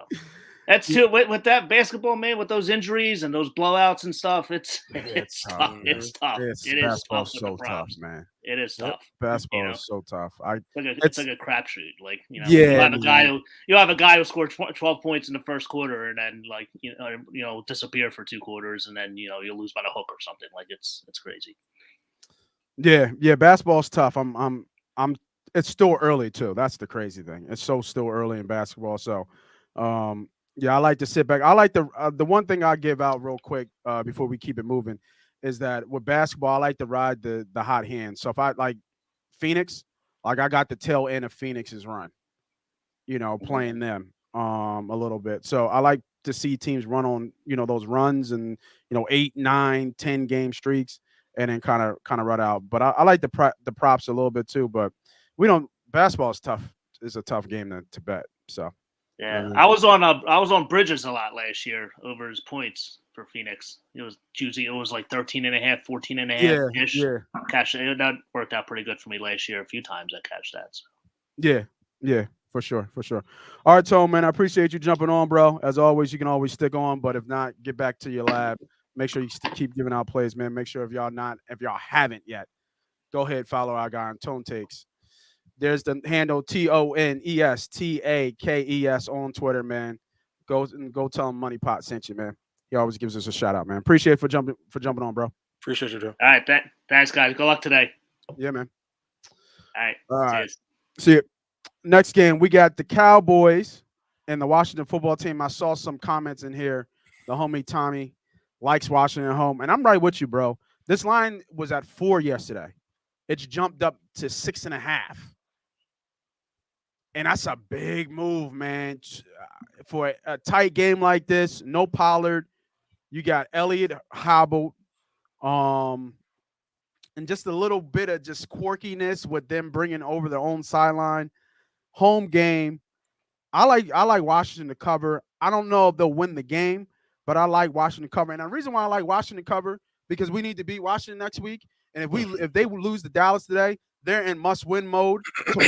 that's too with that basketball, man. With those injuries and those blowouts and stuff, it's tough. It's tough. It is tough with the props, man. It is tough. Basketball is so tough. It's like a crapshoot. Like yeah, you have a guy who scored 12 points in the first quarter and then like disappear for 2 quarters and then you lose by the hook or something. Like it's crazy. Yeah, basketball's tough. It's still early too. That's the crazy thing. It's still early in basketball. So, yeah, I like to sit back. I like the one thing I give out real quick before we keep it moving is that with basketball, I like to ride the hot hand. So if I like Phoenix, like I got the tail end of Phoenix's run, playing them a little bit. So I like to see teams run on those runs and 8, 9, 10 game streaks. And then kind of run out, but I like the props a little bit too. But basketball is tough. It's a tough game to bet. So yeah, I was on Bridges a lot last year over his points for Phoenix. It was like 13.5, 14.5 ish. Yeah, that worked out pretty good for me last year. A few times I cashed that. So. Yeah, for sure. All right, Tone, man, I appreciate you jumping on, bro. As always, you can always stick on, but if not, get back to your lab. Make sure you keep giving out plays, man. Make sure if y'all haven't yet, go ahead, follow our guy on Tone Takes. There's the handle TONESTAKES on Twitter, man. Go tell him MoneyPot sent you, man. He always gives us a shout out, man. Appreciate it for jumping on, bro. Appreciate you, Joe. All right, thanks, guys. Good luck today. Yeah, man. All right. Cheers. See you. Next game, we got the Cowboys and the Washington football team. I saw some comments in here. The homie Tommy likes Washington at home. And I'm right with you, bro. This line was at 4 yesterday. It's jumped up to 6.5. And that's a big move, man. For a tight game like this, no Pollard. You got Elliott hobbled. And just a little bit of just quirkiness with them bringing over their own sideline. Home game. I like Washington to cover. I don't know if they'll win the game, but I like Washington cover. And the reason why I like Washington cover, because we need to beat Washington next week. And if they lose to Dallas today, they're in must-win mode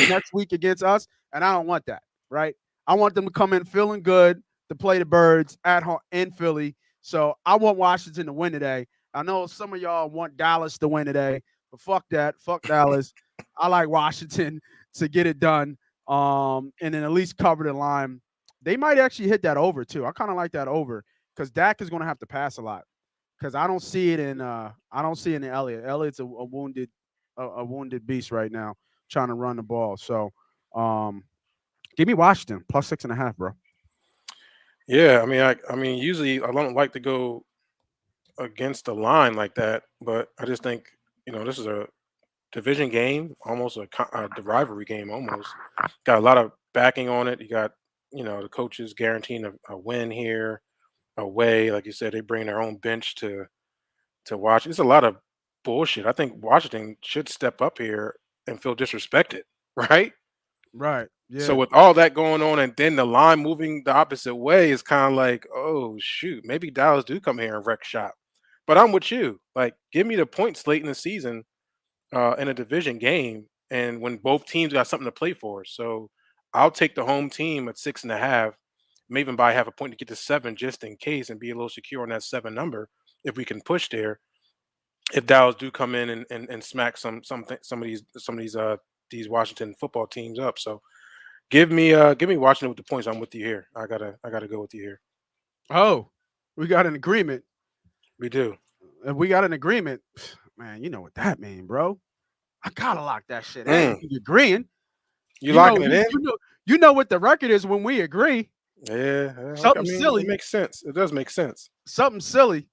next week against us. And I don't want that, right? I want them to come in feeling good to play the Birds at home in Philly. So I want Washington to win today. I know some of y'all want Dallas to win today, but fuck that. Fuck Dallas. I like Washington to get it done. And then at least cover the line. They might actually hit that over too. I kind of like that over because Dak is going to have to pass a lot. Because I don't see it in Elliott. Elliott's a wounded beast right now, trying to run the ball. So, give me Washington plus 6.5, bro. Yeah, I mean, usually I don't like to go against the line like that, but I just think this is a division game, almost the rivalry game. Almost got a lot of backing on it. You got the coaches guaranteeing a win here. Away, like you said, they bring their own bench to watch. It's a lot of bullshit. I think Washington should step up here and feel disrespected, right? Right. Yeah. So with all that going on, and then the line moving the opposite way, is kind of like, oh shoot, maybe Dallas do come here and wreck shop. But I'm with you. Like, give me the points late in the season in a division game, and when both teams got something to play for. So I'll take the home team at 6.5. Maybe even buy half a point to get to 7 just in case and be a little secure on that 7 number if we can push there. If Dallas do come in and smack some of these Washington football teams up. So give me Washington with the points. I'm with you here. I gotta go with you here. Oh, We got an agreement. We do. If we got an agreement, man, you know what that mean, bro. I gotta lock that shit in. Mm. We agreeing. You locking it in? You know what the record is when we agree. Yeah. I Something mean, it silly. makes sense. It does make sense. Something silly.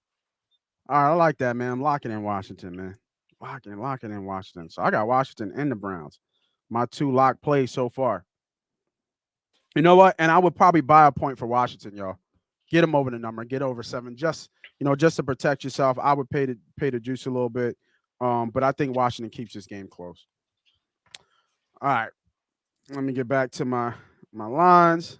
All right, I like that, man. I'm locking in Washington, man. Locking in Washington. So I got Washington and the Browns. My two lock plays so far. You know what? And I would probably buy a point for Washington, y'all. Get them over the number. Get over 7. Just to protect yourself. I would pay the juice a little bit. But I think Washington keeps this game close. All right. Let me get back to my lines.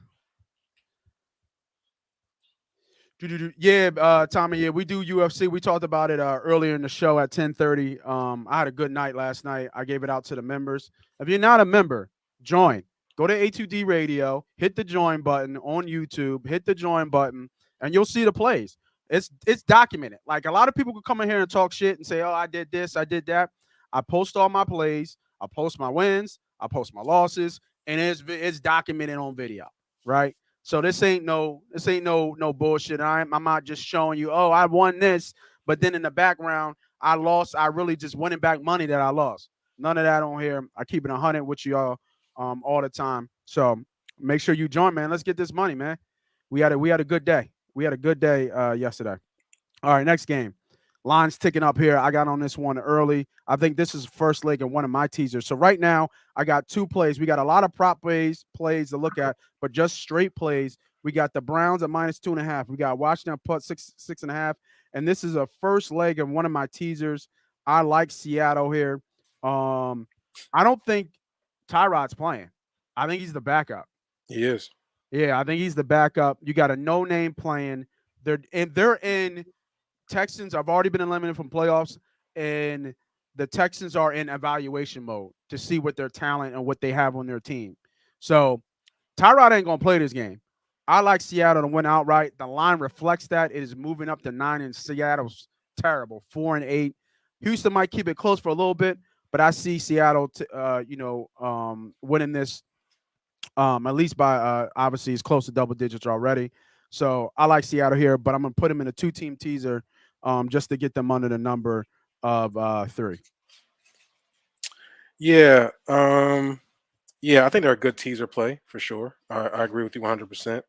Yeah, Tommy. Yeah, we do UFC. We talked about it earlier in the show at 10:30. I had a good night last night. I gave it out to the members. If you're not a member, join. Go to A2D Radio, hit the join button on YouTube, hit the join button, and you'll see the plays. It's documented. Like a lot of people could come in here and talk shit and say, "Oh, I did this, I did that." I post all my plays. I post my wins. I post my losses, and it's documented on video, right? So this ain't no bullshit. I'm not just showing you, oh, I won this, but then in the background I lost. I really just winning back money that I lost. None of that on here. I keep it 100 with y'all all the time. So make sure you join, man. Let's get this money, man. We had a good day. We had a good day yesterday. All right, next game. Lines ticking up here. I got on this one early. I think this is first leg of one of my teasers. So right now, I got two plays. We got a lot of prop plays to look at, but just straight plays. We got the Browns at -2.5. We got Washington put 6.5. And this is a first leg of one of my teasers. I like Seattle here. I don't think Tyrod's playing. I think he's the backup. He is. Yeah, I think he's the backup. You got a no-name playing. They're in Texans. I've already been eliminated from playoffs, and the Texans are in evaluation mode to see what their talent and what they have on their team. So Tyrod ain't gonna play this game. I like Seattle to win outright. The line reflects that. It is moving up to 9, and Seattle's terrible, 4-8. Houston might keep it close for a little bit, but I see Seattle, winning this. At least by obviously it's close to double digits already. So I like Seattle here, but I'm gonna put them in a 2-team teaser, just to get them under the number of 3. Yeah. Yeah, I think they're a good teaser play for sure. I agree with you 100%.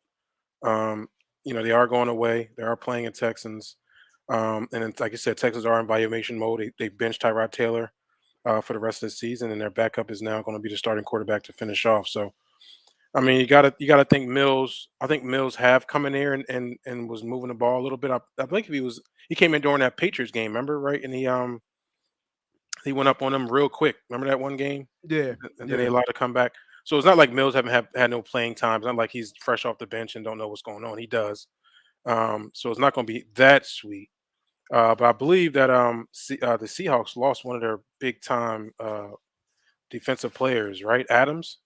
They are going away. They are playing in Texans. And then, like I said, Texans are in evaluation mode. They benched Tyrod Taylor for the rest of the season, and their backup is now going to be the starting quarterback to finish off. So, I mean, you gotta think Mills. I think Mills have come in here and was moving the ball a little bit. I think he came in during that Patriots game, remember, right? And he went up on them real quick. Remember that one game? Yeah, And then they allowed to come back. So it's not like Mills haven't had no playing time. It's not like he's fresh off the bench and don't know what's going on. He does. So it's not going to be that sweet. But I believe that the Seahawks lost one of their big time defensive players, right? Adams.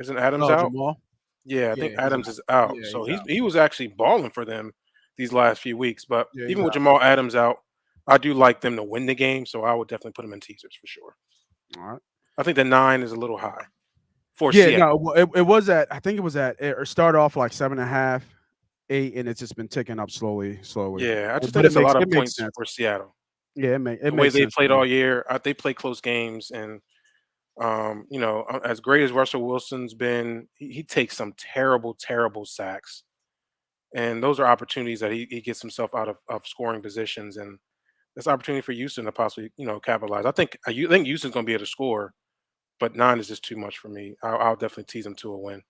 Isn't Adams Oh, out? Jamal. Yeah, I Yeah, think he's Adams out. is out. Yeah, So he's out. he was actually balling for them these last few weeks. But Yeah, he's even with out. Jamal Adams out, I do like them to win the game. So I would definitely put them in teasers for sure. All right. I think the 9 is a little high for Yeah, Seattle. no, it was at. I think it was at. It started off like 7.5, 8, and it's just been ticking up slowly. Yeah, I just But think it's a lot of it makes points sense. for Seattle. Yeah, it The way makes they sense. played all year, they play close games, and as great as Russell Wilson's been, he takes some terrible, terrible sacks, and those are opportunities that he gets himself out of scoring positions, and that's opportunity for Houston to possibly capitalize. I think Houston's going to be able to score, but 9 is just too much for me. I'll definitely tease them to a win.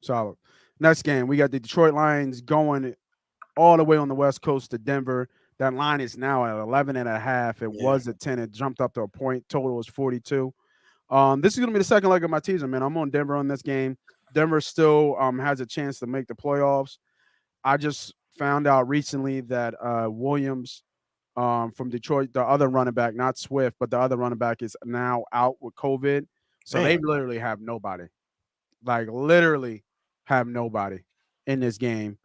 Solid. Next game, we got the Detroit Lions going all the way on the West Coast to Denver. That line is now at 11.5. It was at 10. It jumped up to a point. Total is 42. This is going to be the second leg of my teaser, man. I'm on Denver on this game. Denver still has a chance to make the playoffs. I just found out recently that Williams from Detroit, the other running back, not Swift, but the other running back is now out with COVID. So they literally have nobody. Like literally have nobody in this game.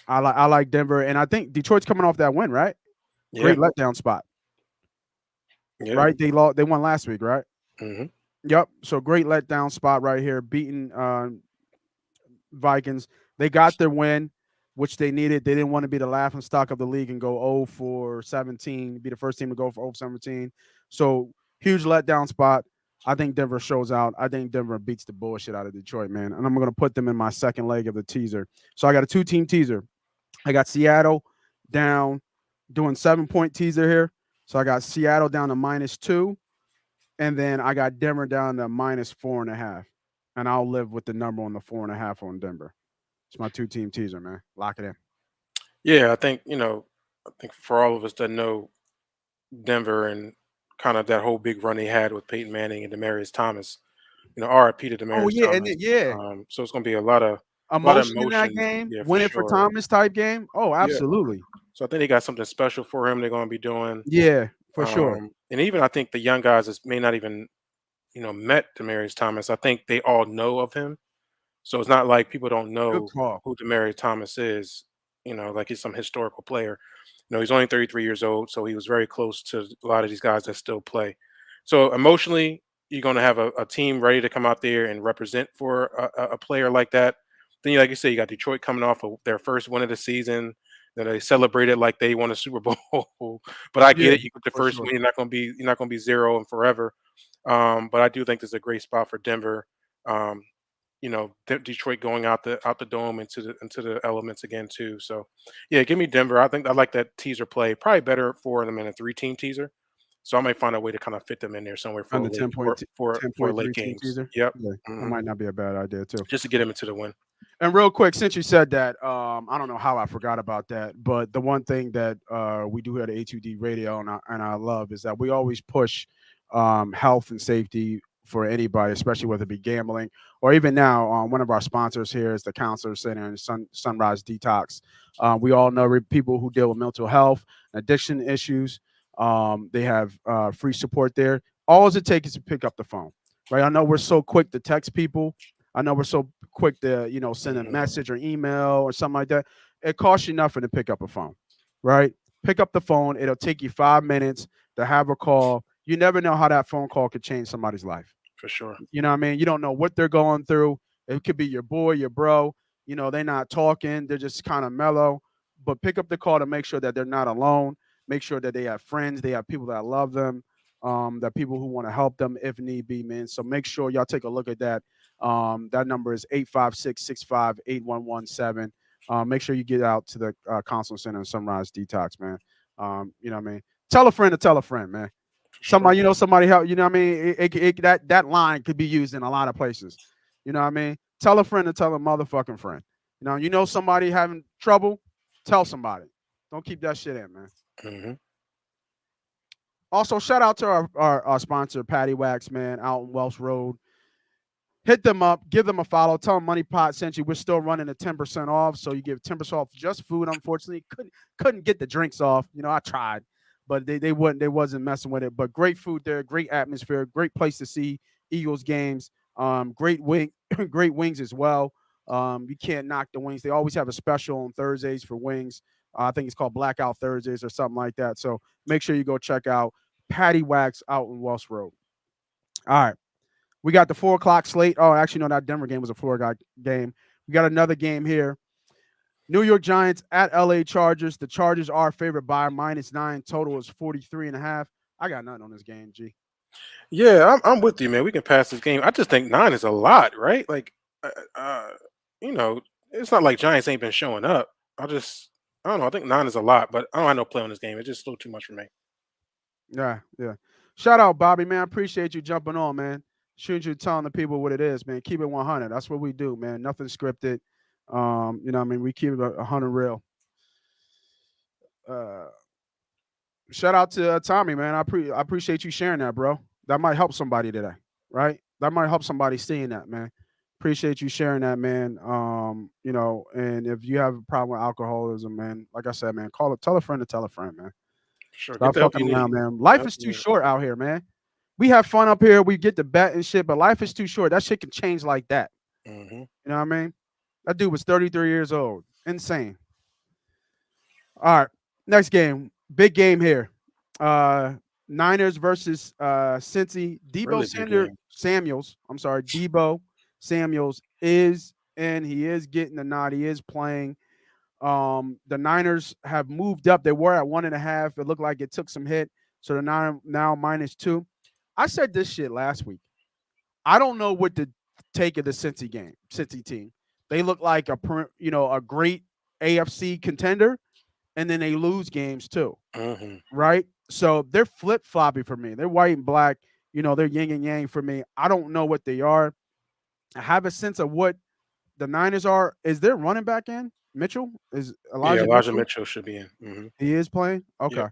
I like Denver, and I think Detroit's coming off that win, right? Yeah. Great letdown spot. Yeah. Right? They won last week, right? Mm-hmm. Yep. So great letdown spot right here, beating Vikings. They got their win, which they needed. They didn't want to be the laughing stock of the league and go 0 for 17, be the first team to go for 0 for 17. So huge letdown spot. I think Denver shows out. I think Denver beats the bullshit out of Detroit, man. And I'm going to put them in my second leg of the teaser. So I got a 2-team teaser. I got Seattle down, doing 7-point teaser here. So I got Seattle down to -2. And then I got Denver down to -4.5. And I'll live with the number on the 4.5 on Denver. It's my 2-team teaser, man. Lock it in. Yeah, I think for all of us that know Denver and kind of that whole big run they had with Peyton Manning and Demarius Thomas, RIP to Oh Demarius yeah, and Thomas. yeah, So it's going to be a lot of emotion in that emotion. game, Yeah, for win it for sure. Thomas type game. Oh, Yeah. absolutely. So I think they got something special for him. They're going to be doing. Yeah, for sure. And even I think the young guys that may not even met Demarius Thomas. I think they all know of him. So it's not like people don't Good know call. who Demarius Thomas is. Like he's some historical player. He's only 33 years old, so he was very close to a lot of these guys that still play. So emotionally, you're going to have a team ready to come out there and represent for a player like that. Then, like you say, you got Detroit coming off of their first win of the season. Then they celebrated like they won a Super Bowl. But I get Yeah, it. You get the for first sure. win. You're not going to be zero and forever. But I do think this is a great spot for Denver. Um, Detroit going out the dome into the elements again too. So yeah, give me Denver. I think I like that teaser play. Probably better for them in a 3-team teaser. So I might find a way to kind of fit them in there somewhere for On a the late 10 point, for 10.3 late team games. teaser. Yep. Yeah, that hmm might not be a bad idea too. Just to get them into the win. And real quick, since you said that, I don't know how I forgot about that, but the one thing that we do here at A2D Radio and I love is that we always push health and safety for anybody, especially whether it be gambling or even now. One of our sponsors here is the Counselor Center and Sunrise Detox. We all know people who deal with mental health, addiction issues. They have free support there. All it takes is to pick up the phone, right? I know we're so quick to text people. I know we're so quick to, send a hmm message or email or something like that. It costs you nothing to pick up a phone, right? Pick up the phone. It'll take you 5 minutes to have a call. You never know how that phone call could change somebody's life. For sure. You know what I mean? You don't know what they're going through. It could be your boy, your bro. They're not talking. They're just kind of mellow. But pick up the call to make sure that they're not alone. Make sure that they have friends. They have people that love them. That people who want to help them if need be, man. So make sure y'all take a look at that. That number is 856-658-1117. Make sure you get out to the Council Center and Sunrise Detox, man. You know what I mean? Tell a friend to tell a friend, man. For sure. Somebody help. You know what I mean? That line could be used in a lot of places. You know what I mean? Tell a friend to tell a motherfucking friend. Somebody having trouble. Tell somebody. Don't keep that shit in, man. hmm Also, shout out to our sponsor, Patty Wax, man, out in Welsh Road. Hit them up, give them a follow, tell them MoneyPot sent you. We're still running a 10% off, so you give 10% off just food. Unfortunately, couldn't get the drinks off. I tried, but they wasn't messing with it. But great food there, great atmosphere, great place to see Eagles games. Great great wings as well. You can't knock the wings. They always have a special on Thursdays for wings. I think it's called Blackout Thursdays or something like that. So make sure you go check out Patty Wax out in Welsh Road. All right. We got the 4 o'clock slate. Oh, actually, no, that Denver game was a 4 o'clock game. We got another game here. New York Giants at LA Chargers. The Chargers are favored by -9. Total is 43.5. I got nothing on this game, G. Yeah, I'm with you, man. We can pass this game. I just think 9 is a lot, right? Like, uh, uh, you know, it's not like Giants ain't been showing up. I don't know. I think 9 is a lot, but I don't have no play on this game. It's just a little too much for me. Yeah, yeah. Shout out, Bobby, man. I appreciate you jumping on, man. Shouldn't you telling the people what it is, man? Keep it 100. That's what we do, man. Nothing scripted. What I mean? We keep it 100 real. Uh, Shout out to Tommy, man. I appreciate you sharing that, bro. That might help somebody today, right? That might help somebody seeing that, man. Appreciate you sharing that, man. And if you have a problem with alcoholism, man, like I said, man, call it, tell a friend to tell a friend, man. Sure, get Stop the help fucking you around, need. man. The Life help is you too need. short out here, man. We have fun up here. We get the bet and shit, but life is too short. That shit can change like that. hmm You know what I mean? That dude was 33 years old. Insane. All right. Next game. Big game here. Uh Niners versus Cincy. Really big game. Samuels. I'm sorry. Debo Samuels is in. He is getting the nod. He is playing. The Niners have moved up. They were at 1.5. It looked like it took some hit. So they're now -2. I said this shit last week. I don't know what to take of the Cincy team. They look like a great AFC contender, and then they lose games too, Mm-hmm. right? So they're flip floppy for me. They're white and black. They're yin and yang for me. I don't know what they are. I have a sense of what the Niners are. Is their running back in Mitchell? Is Yeah, Elijah Elijah Mitchell? Mitchell should be in. Mm-hmm. He is playing. Yep. Okay.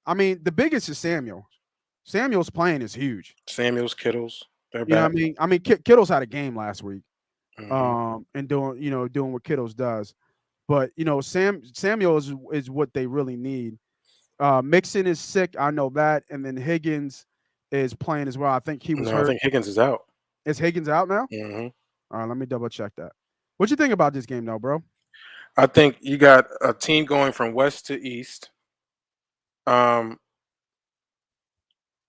I mean, the biggest is Samuel. Samuel's playing is huge. Samuels, Kittles, they're You know back. what I mean? Kittle's had a game last week, Mm-hmm. and doing what Kittles does. But Samuel is what they really need. Mixon is sick, I know that, and then Higgins is playing as well. I think he was No, I hurt. think Higgins is out. Is Higgins out now? Mm-hmm. All right, let me double check that. What you think about this game, though, bro? I think you got a team going from west to east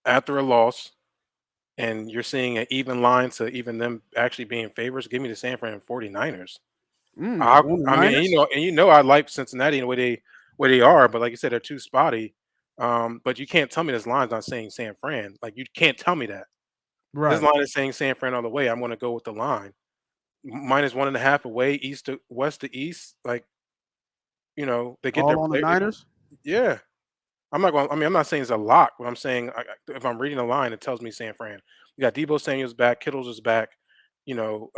after a loss, and you're seeing an even line to even them actually being favorites. Give me the San Fran 49ers. On the I mean, Niners? I like Cincinnati and where they are, but like you said, they're too spotty. But you can't tell me this line's not saying San Fran. Like you can't tell me that. This Right. line is saying San Fran all the way. I'm going to go with the line. -1.5 away, east to west to east. Like they get their All on the play. Niners? Yeah, I'm not going. I mean, I'm not saying it's a lock, but I'm saying if I'm reading the line, it tells me San Fran. You got Debo Samuel's back, Kittles is back. You know,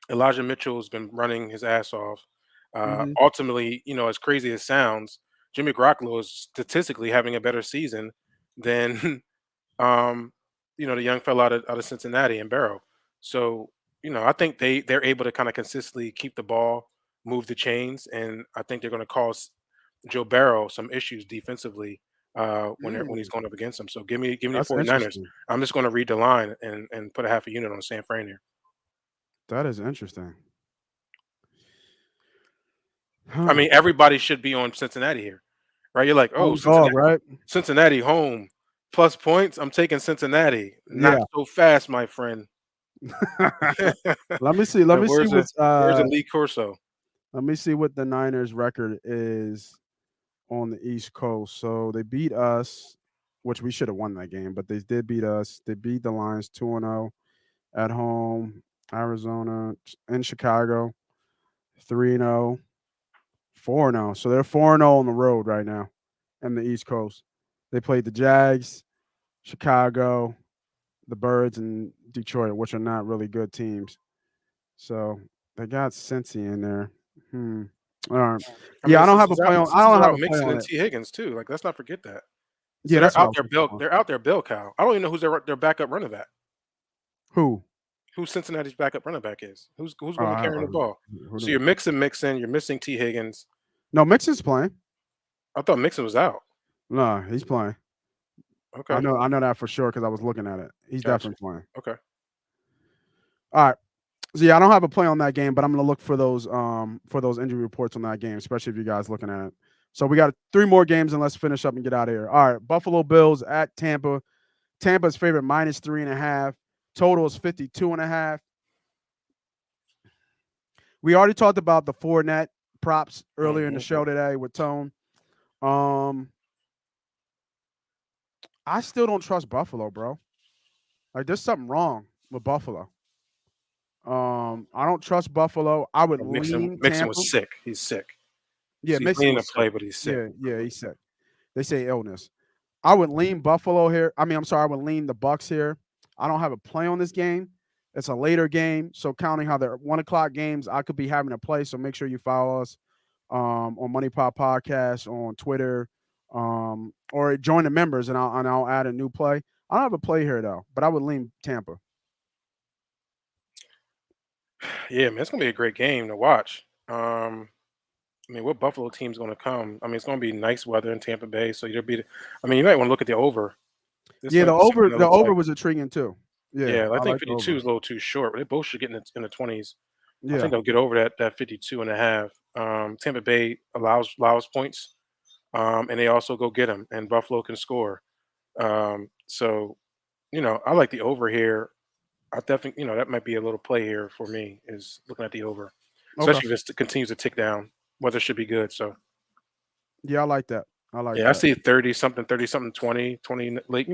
Elijah Mitchell has been running his ass off. Mhm. Ultimately, as crazy as it sounds, Jimmy Garoppolo is statistically having a better season than um, the young fella out of Cincinnati and Barrow. So, I think they're able to kind of consistently keep the ball, move the chains, and I think they're going to cause Joe Barrow some issues defensively when he's Mm, going up against them. So give me the that's 49ers. interesting. I'm just going to read the line and put a half a unit on San Fran here. That is interesting. I Huh. mean, everybody should be on Cincinnati here, right? You're like, oh, Home dog, right? Cincinnati home plus points. I'm taking Cincinnati. Not Yeah. so fast, my friend. Let me see. Let me see Where's the Lee Corso? let me see what the Niners record is on the East Coast. So they beat us, which we should have won that game, but they did beat us. They beat the Lions 2-0 at home, Arizona in Chicago, 3-0, 4-0. So they're 4-0 on the road right now in the East Coast. They played the Jags, Chicago, the Birds, and Detroit, which are not really good teams. So they got Cincy in there. All right. I mean, Yeah, the I don't have a play on. I Sixers don't are have out a play mixing on and it. T Higgins too. Like, let's not forget that. So Yeah, that's what I was thinking on. They're out there. Bill Cow. I don't even know who's their backup running back. Who? Who Cincinnati's backup running back is? Who's going to be I carrying the ball? who So do- you're mixing. You're missing T Higgins. No, Mixon's playing. I thought Mixon was out. No, he's playing. Okay, I know that for sure because I was looking at it. He's gotcha. definitely playing. Okay. All right. So yeah, I don't have a play on that game, but I'm gonna look for those injury reports on that game, especially if you guys looking at it. So we got 3 more games and let's finish up and get out of here. All right, Buffalo Bills at Tampa. Tampa's favorite -3.5. Total is 52.5. We already talked about the Fournette props earlier in the show today with Tone. I still don't trust Buffalo, bro. Like there's something wrong with Buffalo. I don't trust Buffalo. I would lean Mixon Tampa. was sick. He's sick. Yeah, So he's Mixon leaning to was sick. play, but he's sick. Yeah, he's sick. They say illness. I would lean Buffalo here. I mean, I'm sorry, I would lean the Bucks here. I don't have a play on this game. It's a later game, so counting how they're 1 o'clock games, I could be having a play. So make sure you follow us on MoneyPot Podcast on Twitter, or join the members, and I'll add a new play. I don't have a play here though, but I would lean Tampa. Yeah, man, it's gonna be a great game to watch. I mean, what Buffalo team's going to come? I mean, it's going to be nice weather in Tampa Bay, so you'll be. I mean, you might want to look at the over. This Yeah, might be something that the looks over like. was intriguing too. Yeah, Yeah, I I think like the 52 over. is a little too short, but they both should get in the 20s. I Yeah. think they'll get over that 52 and a half. Tampa Bay allows points, and they also go get them, and Buffalo can score. So, I like the over here. I definitely, that might be a little play here for me is looking at the over, Okay. especially if it continues to tick down. Weather should be good. So Yeah, I like that. I like yeah, I that. see 30 something, 20 late,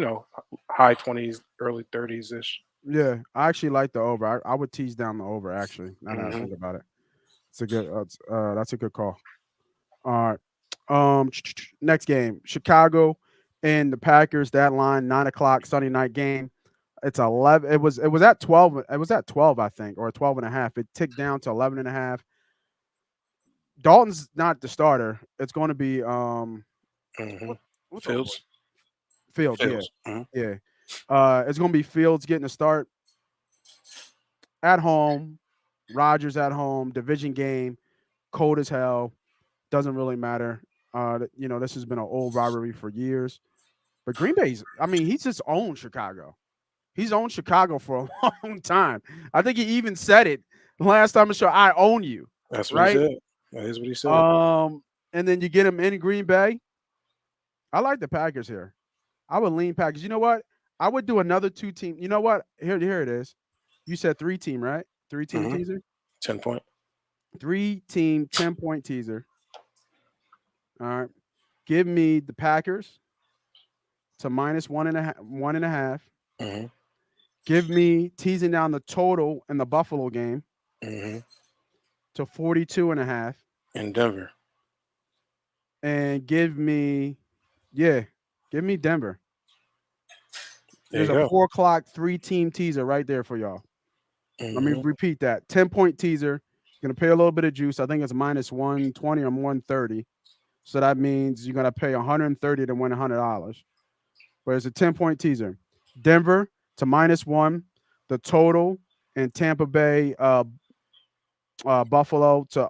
high 20s, early 30s ish. Yeah, I actually like the over. I would tease down the over actually. Now that I Hmm. think about it, it's a good. That's a good call. All right. Next game, Chicago and the Packers. That line 9 o'clock Sunday night game. It's 11. It was at 12. It was at 12, I think, or 12 and a half. It ticked down to 11 and a half. Dalton's not the starter. It's going to be Hmm. what's old boy Fields, Fields. Yeah, Fields. Hmm. yeah. It's going to be Fields getting a start at home. Rodgers at home. Division game. Cold as hell. Doesn't really matter. This has been an old rivalry for years. But Green Bay's, I mean, he's just owned Chicago. He's owned Chicago for a long time. I think he even said it last time I saw I own you, That's what he right? said. That is what he said. And then you get him in Green Bay. I like the Packers here. I would lean Packers. You know what? I would do another 2-team. You know what? Here it is. You said 3-team, right? 3-team Hmm. teaser. 10 point. 3-team 10-point teaser. All right. Give me the Packers to minus 1.5. 1.5. Hmm. Give me teasing down the total in the Buffalo game Hmm. to 42.5. In Denver. And give me Denver. There There's you a go. 4 o'clock 3-team teaser right there for y'all. Let me Hmm. repeat that. 10-point teaser. Gonna pay a little bit of juice. I think it's minus 120 or 130. So that means you're gonna pay 130 to win $100. But it's a 10-point teaser. Denver to minus 1, the total, and Tampa Bay Buffalo to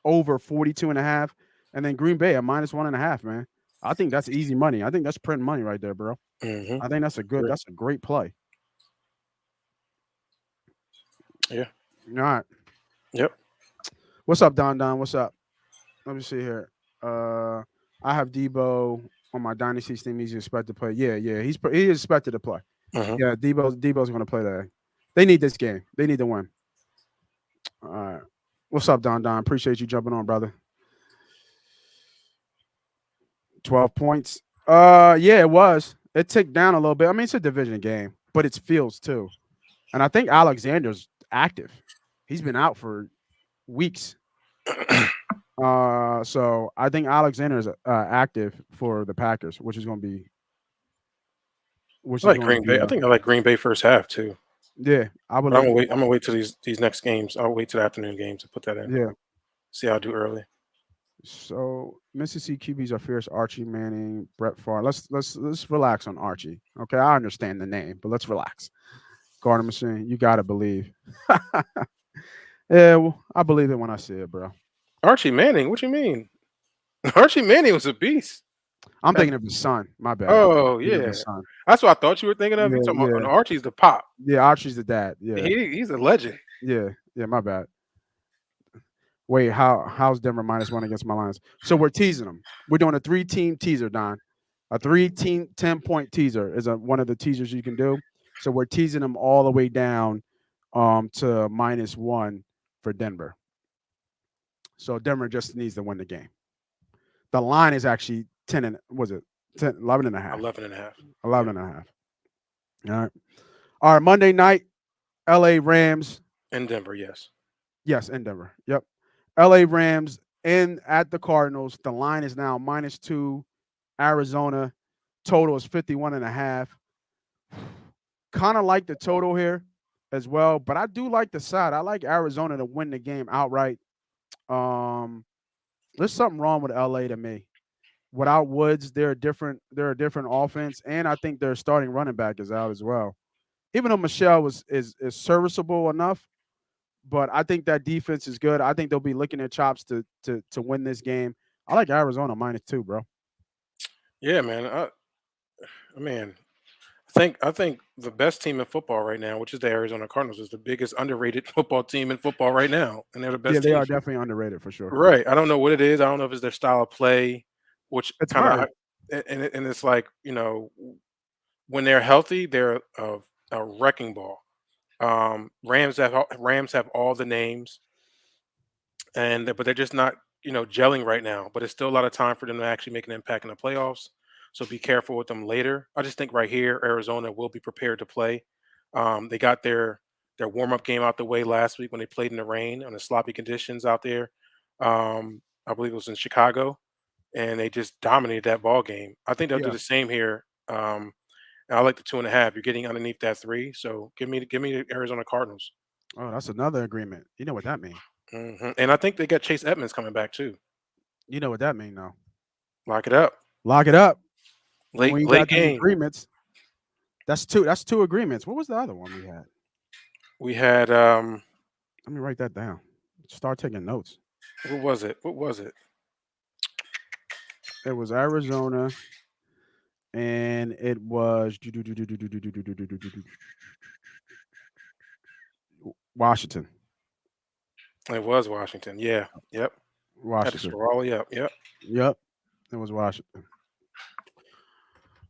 over 42.5, and then Green Bay at minus 1.5, man. I think that's easy money. I think that's print money right there, bro. Hmm. I think Great. that's a great play. Yeah. All right. Yep. What's up, Don Don? What's up? Let me see here. I have Debo on my dynasty team. He's expected to play. Yeah. He is expected to play. Hmm. Yeah, Debo's going to play that. They need this game. They need to win. All right. What's up, Don Don? Appreciate you jumping on, brother. 12 points. Yeah, it was. It ticked down a little bit. I mean, it's a division game, but it's Fields too. And I think Alexander's active. He's been out for weeks. So I think Alexander is active for the Packers, which is going to be, I like Green Bay. I think I like Green Bay first half too. yeah. I But I'm believe gonna it. wait. I'm gonna wait till these next games. I'll wait till the afternoon games to put that in. Yeah. See how I do early. So Mississippi QBs are fierce. Archie Manning, Brett Favre. Let's relax on Archie. Okay, I understand the name, but let's relax. Gardner Machine, you gotta believe. Yeah, well, I believe it when I see it, bro. Archie Manning. What you mean? Archie Manning was a beast. I'm thinking of his son. My bad. Oh Thinking of yeah, his son. that's what I thought you were thinking of. You Yeah, talking about yeah, Archie's the pop. yeah. Archie's the dad. Yeah, He's a legend. yeah. My bad. Wait, how's Denver minus 1 against my Lions? So we're teasing them. We're doing a 3-team teaser, Don. A 3-team 10-point teaser is one of the teasers you can do. So we're teasing them all the way down to minus 1 for Denver. So Denver just needs to win the game. The line is actually 10 and was it 10, 11 and a half. 11 and a half. 11 and a half. All right. All right. Monday night, LA Rams. In Denver, yes. Yes, in Denver. Yep. LA Rams in at the Cardinals. The line is now minus 2. Arizona. Total is 51.5. Kind of like the total here as well, but I do like the side. I like Arizona to win the game outright. There's something wrong with LA to me. Without Woods, they're a different offense, and I think their starting running back is out as well. Even though Michelle is serviceable enough, but I think that defense is good. I think they'll be licking their chops to win this game. I like Arizona minus 2, bro. Yeah, man. I think the best team in football right now, which is the Arizona Cardinals, is the biggest underrated football team in football right now, and they're the Yeah, best they team. are definitely underrated for sure. Right. I don't know what it is. I don't know if it's their style of play, which It's kind hard. of, and it's like when they're healthy, they're a wrecking ball. Rams have all the names, but they're just not gelling right now. But it's still a lot of time for them to actually make an impact in the playoffs. So be careful with them later. I just think right here, Arizona will be prepared to play. They got their warm up game out the way last week when they played in the rain on the sloppy conditions out there. I believe it was in Chicago, and they just dominated that ball game. I think they'll do Yeah. the same here. And I like the 2.5. You're getting underneath that 3, so give me the Arizona Cardinals. Oh, that's another agreement. You know what that means. And I think they got Chase Edmonds coming back too. You know what that means, though. Lock it up. Lock it up. And when Late you late got these game. agreements, that's two. That's two agreements. What was the other one we had? We had Let me write that down. Start taking notes. what was it? What was it? It was Arizona, and it was Washington. It was Washington. Yeah. Yep. Had to Washington. scroll all the way up. Yep. Yep. It was Washington.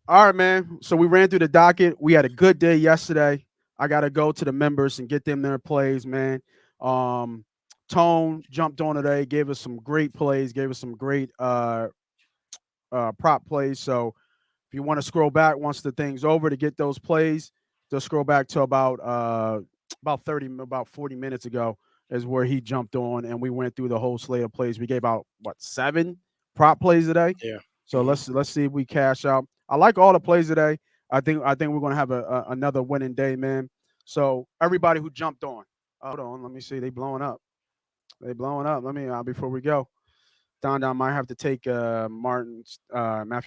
All right, man. So we ran through the docket. We had a good day yesterday. I got to go to the members and get them their plays, man. Tone jumped on today, gave us some great plays, gave us some great prop plays. So if you want to scroll back once the thing's over to get those plays, just scroll back to about 40 minutes ago is where he jumped on and we went through the whole slate of plays. We gave out 7 prop plays today. Yeah. So let's see if we cash out. I like all the plays today. I think we're gonna have another winning day, man. So everybody who jumped on, hold on, let me see. They blowing up. Let me before we go. Don might have to take Matthew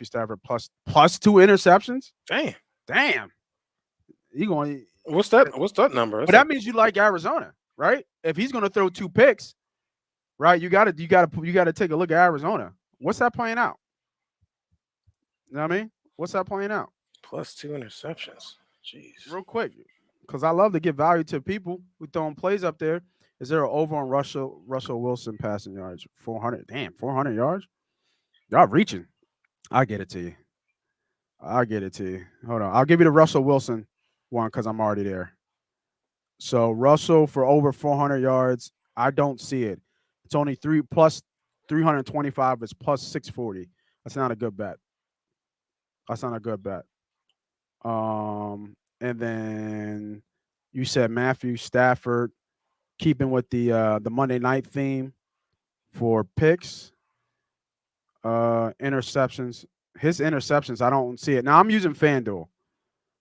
Stafford plus 2 interceptions. Damn. You going? What's that number? But that means you like Arizona, right? If he's gonna throw 2 picks, right? You gotta take a look at Arizona. What's that playing out? You know what I mean? What's that playing out? Plus 2 interceptions. Jeez. Real quick, because I love to give value to people who throwing plays up there. Is there an over on Russell Wilson passing yards? 400. Damn, 400 yards? Y'all reaching. I'll get it to you. Hold on. I'll give you the Russell Wilson one because I'm already there. So Russell for over 400 yards. I don't see it. It's only 3 plus 325. It's plus 640. That's not a good bet. And then you said Matthew Stafford, keeping with the Monday night theme for picks, interceptions. His interceptions, I don't see it. Now I'm using FanDuel,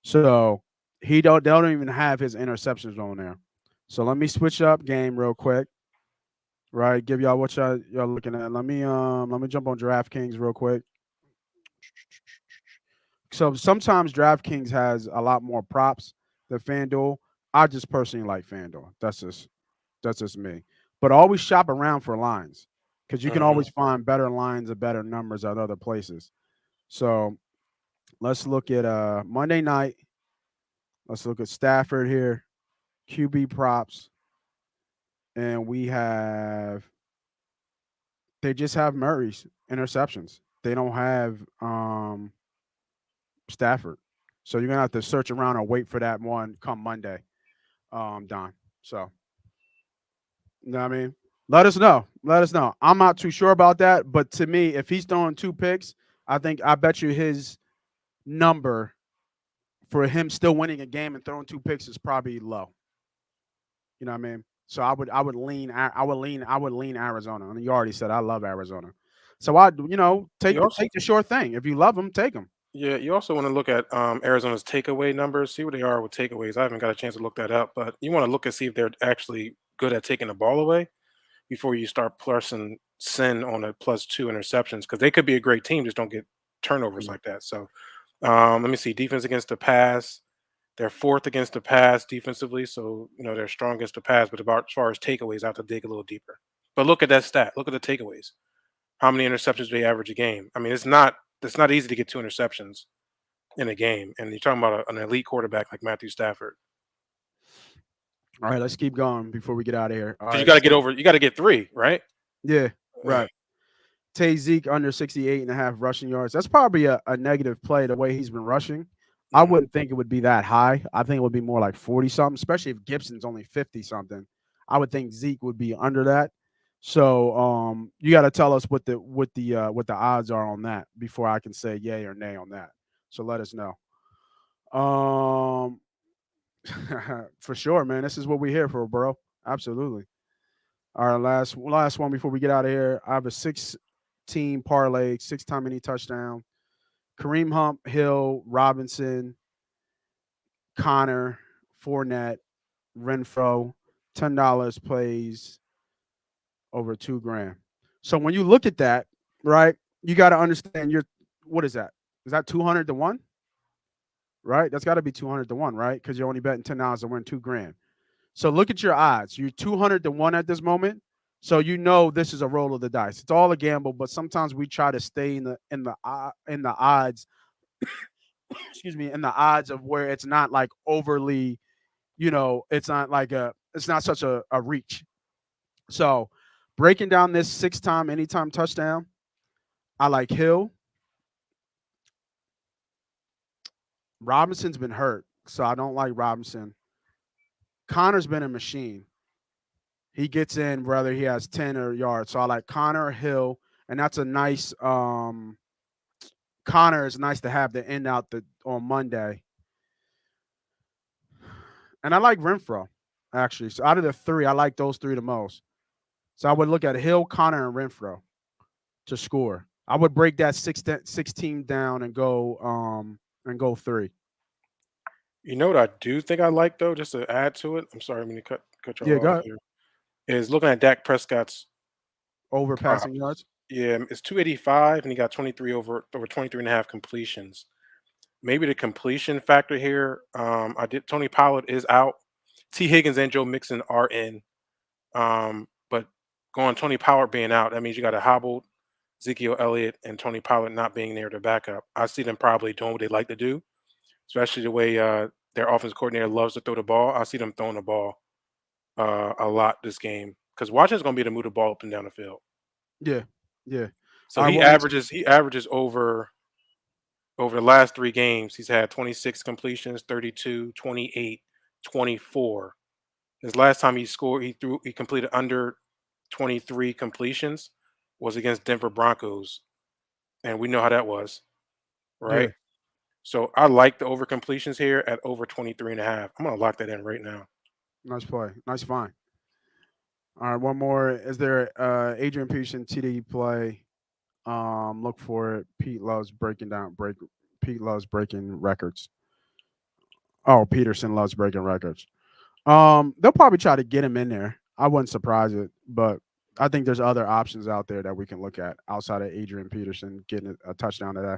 so they don't even have his interceptions on there. So let me switch up game real quick. Right, give y'all what y'all looking at. Let me jump on DraftKings real quick. So sometimes DraftKings has a lot more props than FanDuel. I just personally like FanDuel. That's just me. But always shop around for lines because you can always find better lines and better numbers at other places. So let's look at Monday night. Let's look at Stafford here, QB props, and they just have Murray's interceptions. They don't have Stafford. So you're gonna have to search around and wait for that one come Monday, Don. So you know what I mean? Let us know. I'm not too sure about that, but to me, if he's throwing 2 picks, I bet you his number for him still winning a game and throwing 2 picks is probably low. You know what I mean? So I would lean Arizona. And you already said I love Arizona. So take the sure thing. If you love them, take them. Yeah, you also want to look at Arizona's takeaway numbers, see what they are with takeaways. I haven't got a chance to look that up, but you want to look and see if they're actually good at taking the ball away before you start pressing sin on a plus 2 interceptions because they could be a great team, just don't get turnovers like that. So let me see. Defense against the pass. They're 4th against the pass defensively, so they're strong against the pass. But as far as takeaways, I have to dig a little deeper. But look at that stat. Look at the takeaways. How many interceptions do they average a game? I mean, it's not easy to get 2 interceptions in a game, and you're talking about an elite quarterback like Matthew Stafford. All right, let's keep going before we get out of here. You got to get over. You got to get 3, right? Yeah, right. Zeke under 68.5 rushing yards. That's probably a negative play the way he's been rushing. I wouldn't think it would be that high. I think it would be more like 40 something, especially if Gibson's only 50 something. I would think Zeke would be under that. So you got to tell us what the odds are on that before I can say yay or nay on that. So let us know. For sure, man. This is what we're here for, bro. Absolutely. All right, last one before we get out of here. I have a 6-team parlay, 6-time any touchdown. Kareem Hunt, Hill, Robinson, Connor, Fournette, Renfro, $10 plays over $2,000. So when you look at that, right, you got to understand what is that? Is that 200 to 1? Right? That's got to be 200 to 1, right? Because you're only betting $10 to win $2,000. So look at your odds. You're 200 to 1 at this moment. So you know this is a roll of the dice. It's all a gamble, but sometimes we try to stay in the odds. Excuse me, in the odds of where it's not like overly, it's not such a reach. So breaking down this 6-time anytime touchdown, I like Hill. Robinson's been hurt, so I don't like Robinson. Connor's been a machine. He gets in whether he has 10 or yards. So I like Connor, Hill, and that's a nice Connor is nice to have the end out on Monday. And I like Renfro, actually. So out of the 3, I like those 3 the most. So I would look at Hill, Connor, and Renfro to score. I would break that 6 team down and go 3. You know what I do think I like, though, just to add to it? I'm sorry, I'm going to cut you off here. Is looking at Dak Prescott's over passing yards. Yeah, it's 285, and he got 23 over 23 and a half completions. Maybe the completion factor here. Tony Pollard is out. T. Higgins and Joe Mixon are in. But going Tony Pollard being out, that means you got a hobbled Ezekiel Elliott and Tony Pollard not being there to back up. I see them probably doing what they like to do, especially the way their offensive coordinator loves to throw the ball. I see them throwing the ball a lot this game because Washington's going to be able to move the ball up and down the field. Yeah. So he averages over the last 3 games. He's had 26 completions, 32, 28, 24. His last time he scored, he completed under 23 completions was against Denver Broncos, and we know how that was, right? Yeah. So I like the over completions here at over 23 and a half. I'm going to lock that in right now. Nice play. Nice find. All right, one more. Is there Adrian Peterson TD play? Look for it. Pete loves breaking records. Oh, Peterson loves breaking records. They'll probably try to get him in there. I wouldn't surprise it, but I think there's other options out there that we can look at outside of Adrian Peterson getting a touchdown today.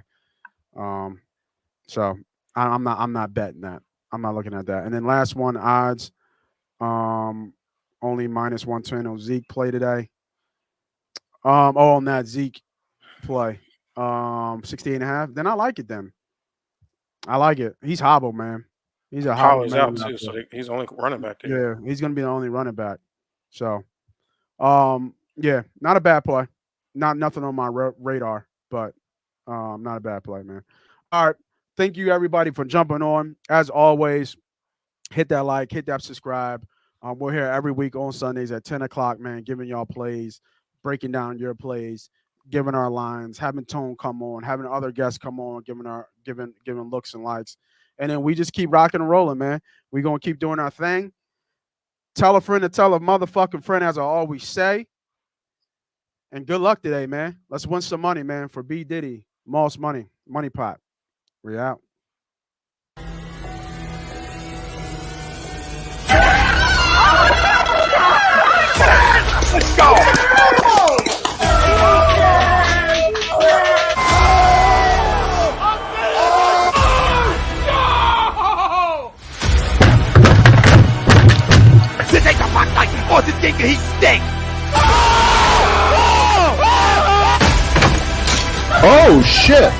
So I'm not betting that. I'm not looking at that. And then last one, odds. Only -110 on Zeke play today. On that Zeke play, 68.5. Then I like it. Then I like it. He's hobbled, man. He's a hobbled out too, so he's only running back there. Yeah, he's gonna be the only running back. So, yeah, not a bad play. Nothing on my radar, but not a bad play, man. All right, thank you everybody for jumping on. As always, hit that like, hit that subscribe. We're here every week on Sundays at 10 o'clock, man, giving y'all plays, breaking down your plays, giving our lines, having Tone come on, having other guests come on, giving looks and likes. And then we just keep rocking and rolling, man. We're going to keep doing our thing. Tell a friend to tell a motherfucking friend, as I always say. And good luck today, man. Let's win some money, man, for B. Diddy, Moss Money, MoneyPot. We out. Let's go! This ain't the fuck like before this game, he stinks! Oh shit!